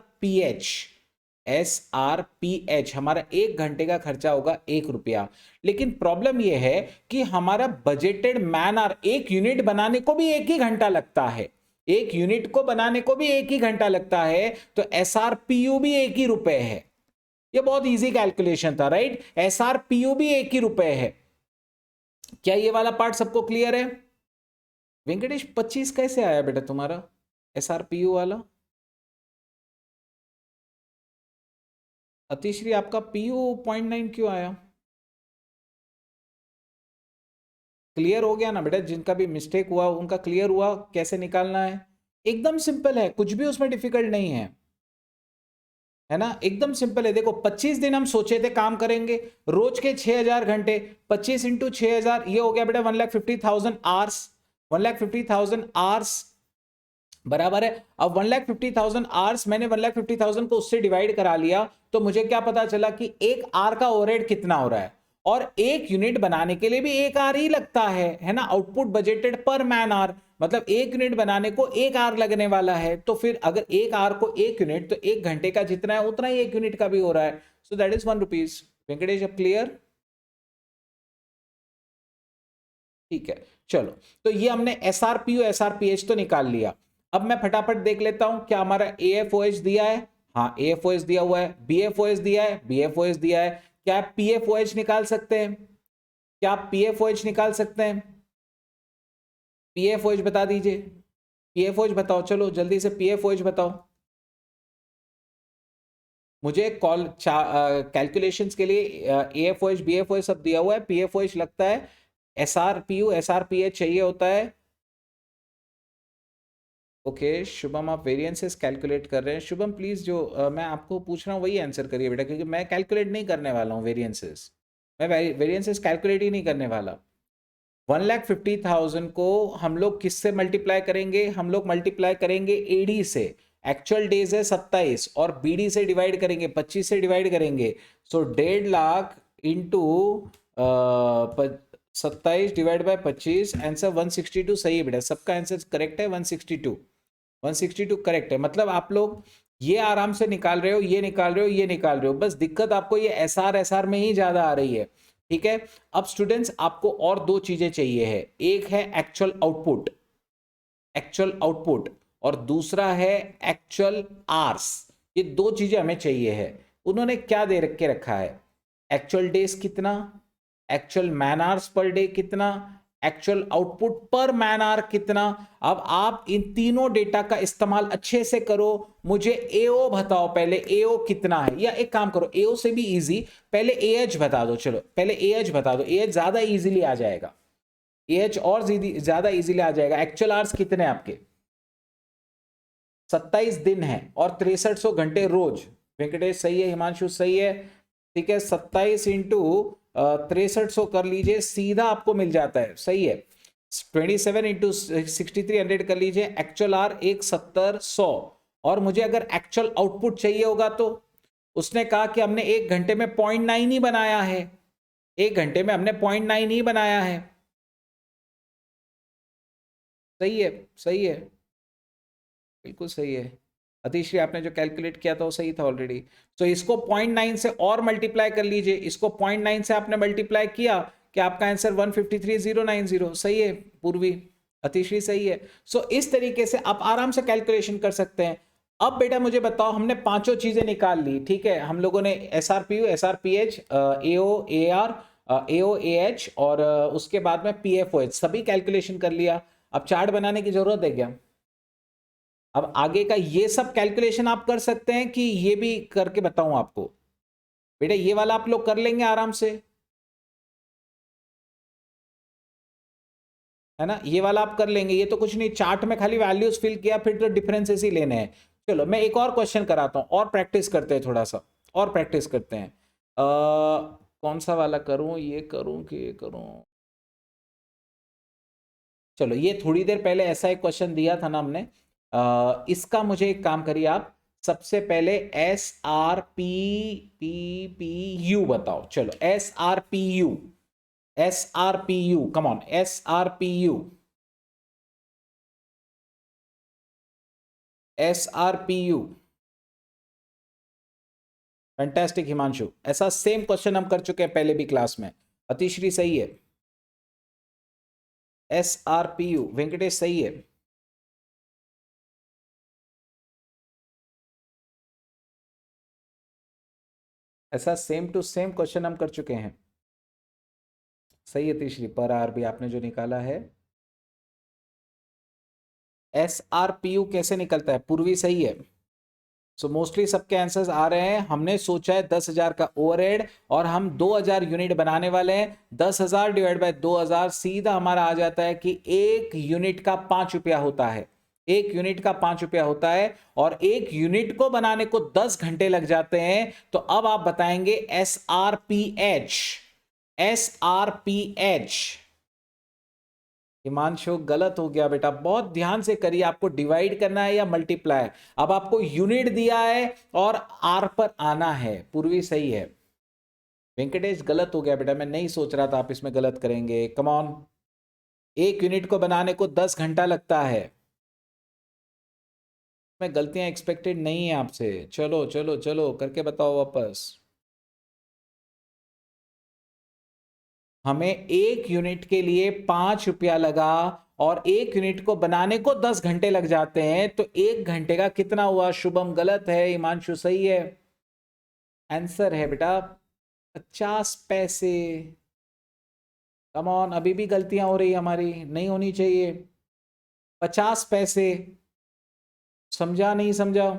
पी एच हमारा 1 घंटे का खर्चा होगा 1 रुपया। लेकिन प्रॉब्लम यह है कि हमारा बजटेड मैन आवर, एक यूनिट बनाने को भी 1 ही घंटा लगता है, एक यूनिट को बनाने को भी 1 ही घंटा लगता है, तो एस आर पी यू भी 1 ही रुपए है। ये बहुत इजी कैलकुलेशन था, right. S R P you भी 1 ही रुपए है। क्या ये वाला पार्ट सबको क्लियर है? वेंकटेश 25 कैसे आया बेटा तुम्हारा एस आर पी यू वाला? अतिश्री आपका पी यू 0.9 क्यों आया? क्लियर हो गया ना बेटा? जिनका भी मिस्टेक हुआ उनका क्लियर हुआ, कैसे निकालना है? एकदम सिंपल है, कुछ भी उसमें डिफिकल्ट नहीं है। है ना, एकदम सिंपल है। देखो 25 दिन हम सोचे थे काम करेंगे, रोज के 6000 घंटे, 25 इंटू 6000, ये हो गया बेटा 1,50,000 आवर्स। 1,50,000 आवर्स बराबर है। अब 1,50,000 आवर्स, मैंने 1,50,000 को उससे डिवाइड करा लिया, तो मुझे क्या पता चला कि एक आर का ओवरहेड कितना हो रहा है, और एक यूनिट बनाने के लिए भी एक आर ही लगता है ना। आउटपुट बजटेड पर मैन आर, मतलब एक यूनिट बनाने को एक आर लगने वाला है, तो फिर अगर एक आर को एक यूनिट, तो एक घंटे का जितना है उतना ही एक यूनिट का भी हो रहा है। सो दैट इज 1 रुपीज। वेंकटेश, अब क्लियर? ठीक है, चलो। तो ये हमने एसआरपीयू एसआरपीएच तो निकाल लिया। अब मैं फटाफट देख लेता हूं क्या हमारा एएफओएच दिया है। हाँ, एएफओएच दिया हुआ है। बीएफओएच दिया है, बीएफओएच दिया है। क्या आप पीएफओएच निकाल सकते हैं? क्या आप पीएफओएच निकाल सकते हैं? पीएफओएच बता दीजिए। पीएफओएच बताओ, चलो जल्दी से पीएफओएच बताओ मुझे। कॉल कैलकुलेशंस के लिए एएफओएच बीएफओएच सब दिया हुआ है। पीएफओएच लगता है एसआरपीयू एसआरपीएच चाहिए होता है। ओके शुभम, आप वेरिएंसेस कैलकुलेट कर रहे हैं। शुभम प्लीज, जो मैं आपको पूछ रहा हूँ वही आंसर करिए बेटा, क्योंकि मैं कैलकुलेट नहीं करने वाला हूँ वेरिएंसेस। मैं वेरिएंसेस कैलकुलेट ही नहीं करने वाला। 1,50,000 को हम लोग किससे मल्टीप्लाई करेंगे? हम लोग मल्टीप्लाई करेंगे एडी से। एक्चुअल डेज है 27, और बीडी से डिवाइड करेंगे, 25 से डिवाइड करेंगे। सो 1,50,000 इंटू 27 डिवाइड बाय 25, आंसर 162 सही है बेटा, सबका आंसर करेक्ट है। 162 162 करेक्ट है। मतलब आप लोग ये आराम से निकाल रहे हो, ये निकाल रहे हो, ये निकाल रहे हो, बस दिक्कत आपको ये एसआर में ही ज्यादा आ रही है। ठीक है, अब स्टूडेंट्स आपको और दो चीजें चाहिए है। एक है एक्चुअल आउटपुट, एक्चुअल आउटपुट, और दूसरा है एक्चुअल आर्स। ये दो चीजें हमें चाहिए है। उन्होंने क्या दे रख के रखा है? एक्चुअल डेज कितना, actual man hours per day कितना, एक्चुअल आउटपुट पर मैन आवर कितना। अब आप इन तीनों डेटा का इस्तेमाल अच्छे से करो। मुझे एओ बताओ पहले, एओ कितना है, या एक काम करो एओ से भी इजी, पहले एएच बता दो। चलो पहले एएच बता दो, एएच ज्यादा इजीली आ जाएगा, एएच और ज्यादा इजीली आ जाएगा। एक्चुअल आवर्स कितने आपके? 27 दिन है और 6300 घंटे रोज। वेंकटेश सही है, हिमांशु सही है। ठीक है, 27 इंटू 6300 कर लीजिए, सीधा आपको मिल जाता है, सही है। 27 इंटू 6300 कर लीजिए, एक्चुअल आर 1,70,100। और मुझे अगर एक्चुअल आउटपुट चाहिए होगा, तो उसने कहा कि हमने एक घंटे में 0.9 ही बनाया है, एक घंटे में हमने 0.9 ही बनाया है। सही है, सही है, बिल्कुल सही है। अतिश्री, आपने जो कैलकुलेट किया था वो सही था ऑलरेडी। तो इसको 0.9 से और मल्टीप्लाई कर लीजिए, इसको 0.9 से आपने मल्टीप्लाई किया कि आपका आंसर 153,090 सही है। पूर्वी, अतिश्री सही है। सो इस तरीके से आप आराम से कैलकुलेशन कर सकते हैं। अब बेटा मुझे बताओ, हमने पांचों चीजें निकाल ली, ठीक है। हम लोगों ने एसआरपीयू एसआरपीएच एओ एआर एओ एएच और उसके बाद में पीएफओएच सभी कैलकुलेशन कर लिया। अब चार्ट बनाने की जरूरत है क्या? अब आगे का ये सब कैलकुलेशन आप कर सकते हैं कि ये भी करके बताऊं आपको? बेटा ये वाला आप लोग कर लेंगे आराम से, है ना, ये वाला आप कर लेंगे। ये तो कुछ नहीं, चार्ट में खाली वैल्यूज फिल किया, फिर तो डिफरेंसेस ही लेने हैं। चलो मैं एक और क्वेश्चन कराता हूं, और प्रैक्टिस करते हैं, थोड़ा सा और प्रैक्टिस करते हैं। कौन सा वाला करूं, ये करूं कि ये करूं? चलो, ये थोड़ी देर पहले ऐसा एक क्वेश्चन दिया था ना हमने, इसका मुझे एक काम करिए आप। सबसे पहले S R P P P U बताओ। चलो S R P you, S R P you, come on, S R P you, S R P you. Fantastic Himanshu, ऐसा सेम क्वेश्चन हम कर चुके हैं पहले भी क्लास में। अतिश्री सही है, S R P you. Venkatesh सही है, ऐसा सेम टू सेम क्वेश्चन हम कर चुके हैं। सही है तीसरी, पर आर भी आपने जो निकाला है। एस आर पी यू कैसे निकलता है? पूर्वी सही है। सो मोस्टली सबके आंसर्स आ रहे हैं। हमने सोचा है 10,000 का ओवरहेड, और हम 2,000 यूनिट बनाने वाले हैं। 10,000 डिवाइड बाय 2,000, सीधा हमारा आ जाता है कि एक यूनिट का 5 रुपया होता है। एक यूनिट का 5 रुपया होता है और एक यूनिट को बनाने को 10 घंटे लग जाते हैं। तो अब आप बताएंगे SRPH। SRPH। हिमांशु गलत हो गया बेटा, बहुत ध्यान से करिए, आपको डिवाइड करना है या मल्टीप्लाई। अब आपको यूनिट दिया है और आर पर आना है। पूर्वी सही है, वेंकटेश गलत हो गया बेटा, मैं नहीं सोच रहा था आप इसमें गलत करेंगे। कम ऑन, एक यूनिट को बनाने को 10 घंटा लगता है। मैं गलतियां एक्सपेक्टेड नहीं है आपसे। चलो चलो चलो करके बताओ वापस। हमें एक यूनिट के लिए 5 रुपया लगा और एक यूनिट को बनाने को 10 घंटे लग जाते हैं, तो एक घंटे का कितना हुआ? शुभम गलत है, हिमांशु सही है। आंसर है बेटा 50 पैसे। कम ऑन, अभी भी गलतियां हो रही हमारी, नहीं होनी चाहिए। 50 पैसे। समझा नहीं समझा?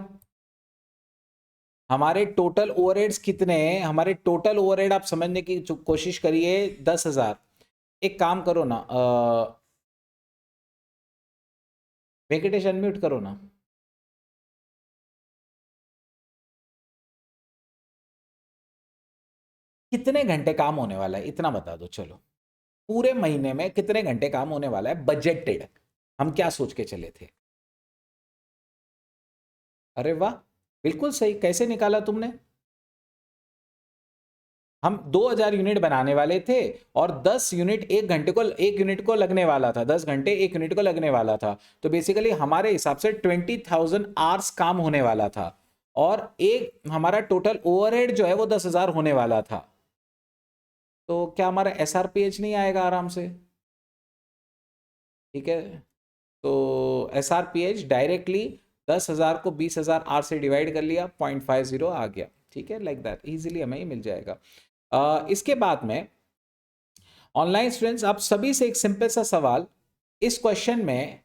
हमारे टोटल ओवरहेड्स कितने हैं? हमारे टोटल ओवरहेड आप समझने की कोशिश करिए, 10,000। एक काम करो ना, वेंकटेश अनम्यूट करो ना। कितने घंटे काम होने वाला है इतना बता दो। चलो, पूरे महीने में कितने घंटे काम होने वाला है बजटेड? हम क्या सोच के चले थे? अरे वाह, बिल्कुल सही। कैसे निकाला तुमने? हम 2000 यूनिट बनाने वाले थे और 10 यूनिट एक यूनिट को लगने वाला था, 10 घंटे एक यूनिट को लगने वाला था। तो बेसिकली हमारे हिसाब से 20,000 आवर्स काम होने वाला था और एक हमारा टोटल ओवरहेड जो है वो 10,000 होने वाला था। तो क्या हमारा SRPH नहीं आएगा आराम से? ठीक है, तो SRPH डायरेक्टली 10,000 को 20,000 आर से डिवाइड कर लिया, 0.50 आ गया। ठीक है, लाइक दैट इजीली हमें मिल जाएगा। इसके बाद में ऑनलाइन स्टूडेंट्स, आप सभी से एक सिंपल सा सवाल, इस क्वेश्चन में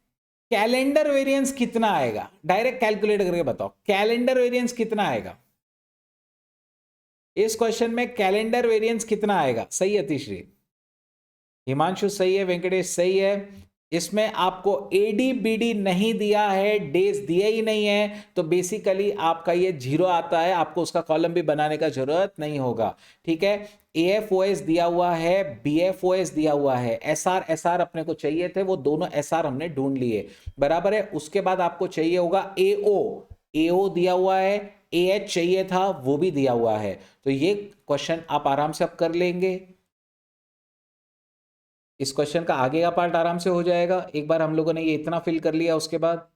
कैलेंडर वेरिएंस कितना आएगा? डायरेक्ट कैलकुलेट करके बताओ, कैलेंडर वेरिएंस कितना आएगा इस क्वेश्चन में? कैलेंडर वेरिएंस कितना आएगा? सही है तीसरी, हिमांशु सही है, वेंकटेश सही है। इसमें आपको ADBD नहीं दिया है, डेज दिए ही नहीं है, तो बेसिकली आपका ये जीरो आता है, आपको उसका कॉलम भी बनाने का जरूरत नहीं होगा। ठीक है, AFOS दिया हुआ है, BFOS दिया हुआ है, SR अपने को चाहिए थे, वो दोनों SR हमने ढूंढ लिए, बराबर है। उसके बाद आपको चाहिए होगा AO दिया हुआ है, AH चाहिए था, वो भी दिया हुआ है। तो ये क्वेश्चन आप आराम से अब कर लेंगे। इस क्वेश्चन का आगे का पार्ट आराम से हो जाएगा, एक बार हम लोगों ने ये इतना फिल कर लिया उसके बाद।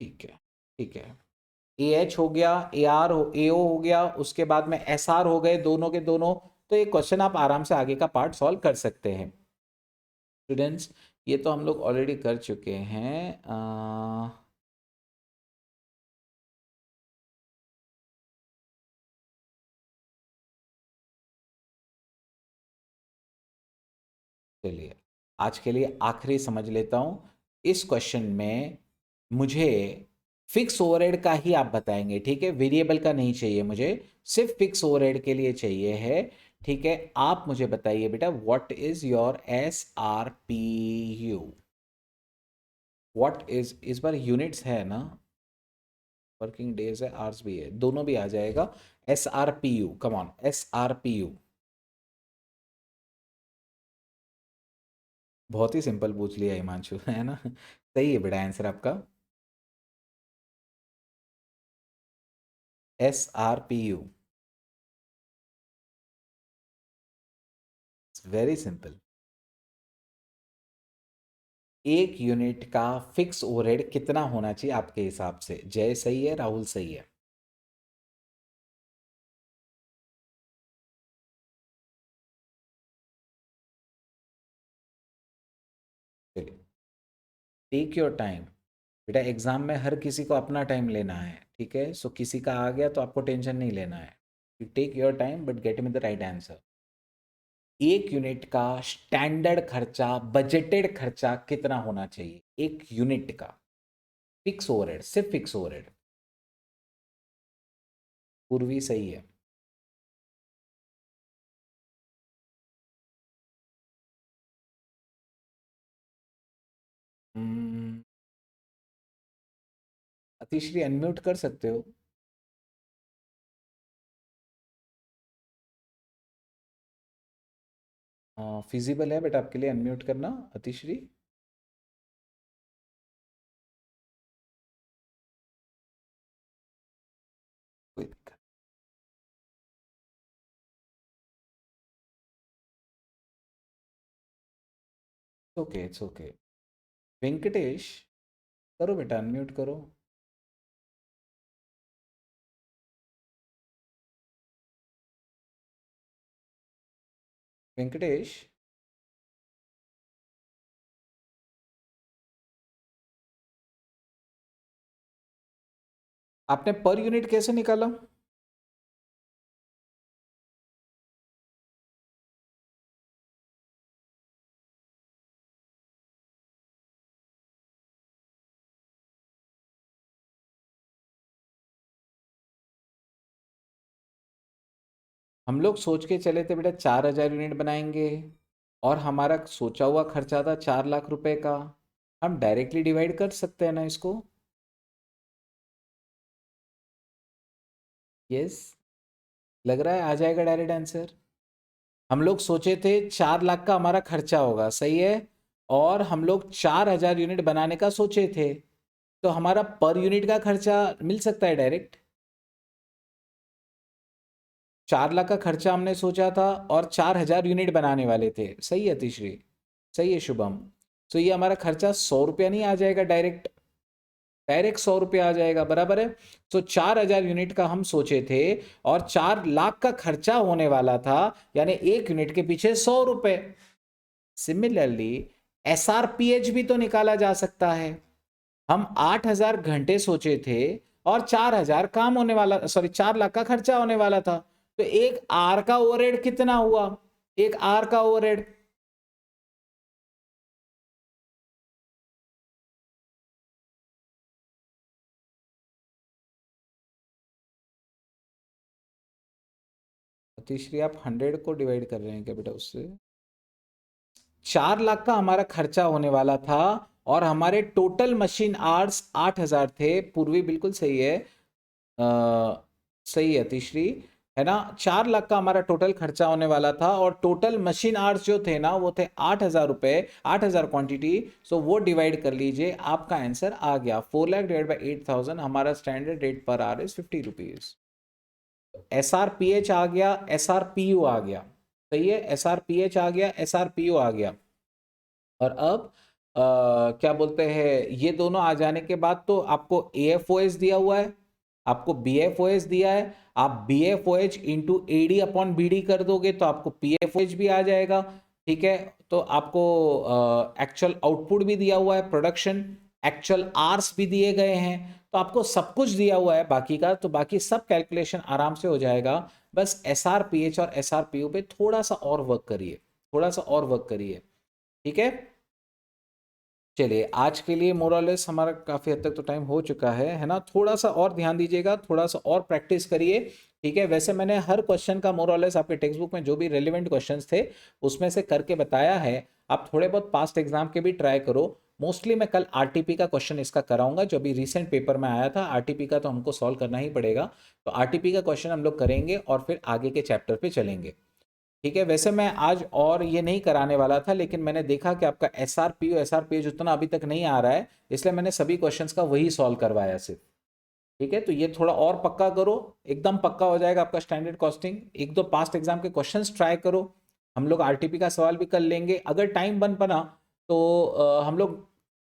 ठीक है, ठीक है। AH हो गया, AO हो गया, उसके बाद में SR हो गए, दोनों के दोनों। तो ये क्वेश्चन आप आराम से आगे का पार्ट सॉल्व कर सकते हैं स्टूडेंट्स। ये तो हम लोग ऑलरेडी कर चुके हैं। चलिए, आज के लिए आखिरी समझ लेता हूं। इस क्वेश्चन में मुझे फिक्स ओवरहेड का ही आप बताएंगे, ठीक है? वेरिएबल का नहीं चाहिए मुझे, सिर्फ फिक्स ओवरहेड के लिए चाहिए है। ठीक है, आप मुझे बताइए बेटा, what is your SRPU? What is, इस बार यूनिट्स है ना, वर्किंग डेज है, आवर्स भी है, दोनों भी आ जाएगा। SRPU, come on, SRPU। बहुत ही सिंपल पूछ लिया हिमांशु, है ना? सही है बेटा आंसर आपका, SRPU। Very simple. एक यूनिट का फिक्स ओवरहेड कितना होना चाहिए आपके हिसाब से? जय सही है, राहुल सही है। चलिए, टेक योर टाइम बेटा, एग्जाम में हर किसी को अपना टाइम लेना है, ठीक है? सो किसी का आ गया तो आपको टेंशन नहीं लेना है। You take your time but get me the right answer. एक यूनिट का स्टैंडर्ड खर्चा, बजटेड खर्चा कितना होना चाहिए एक यूनिट का? फिक्स ओवरहेड, सिर्फ फिक्स ओवरहेड। पूर्वी सही है। अतिश्री अनम्यूट कर सकते हो। फिजिबल है बट आपके लिए अनम्यूट करना अतिश्री। कोई दिक्कत। Okay, it's okay. वेंकटेश, करो बेटा, अनम्यूट करो। वेंकटेश, आपने पर यूनिट कैसे निकाला? हम लोग सोच के चले थे बेटा 4,000 यूनिट बनाएंगे, और हमारा सोचा हुआ खर्चा था 4 लाख रुपए का। हम डायरेक्टली डिवाइड कर सकते हैं ना इसको? यस, लग रहा है आ जाएगा डायरेक्ट आंसर। हम लोग सोचे थे 4 लाख का हमारा खर्चा होगा, सही है, और हम लोग 4,000 यूनिट बनाने का सोचे थे, तो हमारा पर यूनिट का खर्चा मिल सकता है डायरेक्ट। 4 लाख का खर्चा हमने सोचा था और 4,000 यूनिट बनाने वाले थे, सही है तीसरी, सही है शुभम। तो ये हमारा खर्चा 100 रुपया नहीं आ जाएगा डायरेक्ट? डायरेक्ट 100 रुपया आ जाएगा, बराबर है। तो 4,000 यूनिट का हम सोचे थे और 4 लाख का खर्चा होने वाला था, यानी एक यूनिट के पीछे 100 रुपए। सिमिलरली एसआरपीएच भी तो निकाला जा सकता है। हम 8,000 घंटे सोचे थे और 4,000 काम होने वाला, सॉरी 4 लाख का खर्चा होने वाला था, तो एक आर का ओवरहेड कितना हुआ? एक आर का ओवरहेड, तीसरी आप 100 को डिवाइड कर रहे हैं क्या बेटा उससे? 4 लाख का हमारा खर्चा होने वाला था और हमारे टोटल मशीन आवर्स 8,000 थे। पूर्वी बिल्कुल सही है, सही है तीसरी, है ना। 4 लाख का हमारा टोटल खर्चा होने वाला था और टोटल मशीन आवर्स जो थे ना वो थे 8,000 रुपए, 8,000 क्वांटिटी। सो वो डिवाइड कर लीजिए, आपका आंसर आ गया 4 लाख डिवाइड बाई 8,000। हमारा standard rate per hour is 50 rupees. S R P H आ गया, एस आर पी यू आ गया, सही है, एस आर पी एच आ गया, एस आर पी यू आ गया। और अब क्या बोलते हैं, ये दोनों आ जाने के बाद तो आपको ए एफ ओ एस दिया हुआ है, आपको बी एफ ओ एस दिया है। आप B F O H into A D upon B D कर दोगे तो आपको पी एफ ओ एच भी आ जाएगा, ठीक है। तो आपको एक्चुअल आउटपुट भी दिया हुआ है, प्रोडक्शन, एक्चुअल आर्स भी दिए गए हैं, तो आपको सब कुछ दिया हुआ है बाकी का, तो बाकी सब कैलकुलेशन आराम से हो जाएगा। बस एस आर पी एच और एस आर पी यू पे थोड़ा सा और वर्क करिए, थोड़ा सा और वर्क करिए, ठीक है। चलिए आज के लिए मोरलेस हमारा काफ़ी हद तक तो टाइम हो चुका है ना। थोड़ा सा और ध्यान दीजिएगा, थोड़ा सा और प्रैक्टिस करिए, ठीक है। वैसे मैंने हर क्वेश्चन का मोरलेस आपके टेक्स्ट बुक में जो भी रेलिवेंट क्वेश्चंस थे उसमें से करके बताया है। आप थोड़े बहुत पास्ट एग्जाम के भी ट्राई करो। मोस्टली मैं कल आरटीपी का क्वेश्चन इसका कराऊंगा, जो अभी रिसेंट पेपर में आया था। आरटीपी का तो हमको सॉल्व करना ही पड़ेगा, तो आरटीपी का क्वेश्चन हम लोग करेंगे और फिर आगे के चैप्टर पे चलेंगे, ठीक है। वैसे मैं आज और ये नहीं कराने वाला था, लेकिन मैंने देखा कि आपका S R P S R P उतना अभी तक नहीं आ रहा है, इसलिए मैंने सभी क्वेश्चंस का वही सॉल्व करवाया सिर्फ, ठीक है। तो ये थोड़ा और पक्का करो, एकदम पक्का हो जाएगा आपका स्टैंडर्ड कॉस्टिंग। एक दो पास्ट एग्जाम के क्वेश्चंस ट्राई करो, हम लोग आरटीपी का सवाल भी कर लेंगे अगर टाइम बन पाना तो। हम लोग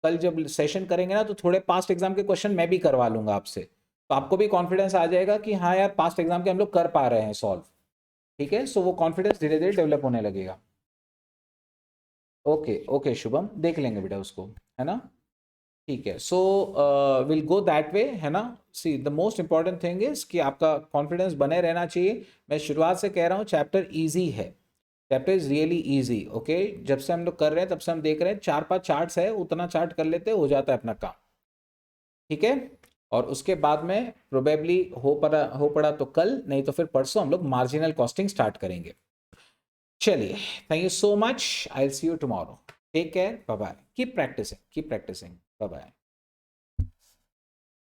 कल जब सेशन करेंगे ना तो थोड़े पास्ट एग्जाम के क्वेश्चन मैं भी करवा लूंगा आपसे, तो आपको भी कॉन्फिडेंस आ जाएगा कि हाँ यार पास्ट एग्जाम के हम लोग कर पा रहे हैं सॉल्व, ठीक है। सो वो कॉन्फिडेंस धीरे धीरे डेवलप होने लगेगा। ओके ओके शुभम, देख लेंगे बेटा उसको, है ना, ठीक है। So will go that way, है ना। See the most important thing is कि आपका कॉन्फिडेंस बने रहना चाहिए। मैं शुरुआत से कह रहा हूँ चैप्टर इजी है, chapter is really easy, okay. जब से हम लोग कर रहे हैं तब से हम देख रहे हैं 4-5 चार्ट्स है, उतना चार्ट कर लेते हो जाता है अपना काम, ठीक है। और उसके बाद में प्रोबेबली हो पड़ा तो कल, नहीं तो फिर परसों हम लोग मार्जिनल कॉस्टिंग स्टार्ट करेंगे। चलिए, thank you so much, I will see you tomorrow. Take care, bye bye, keep practicing, bye bye.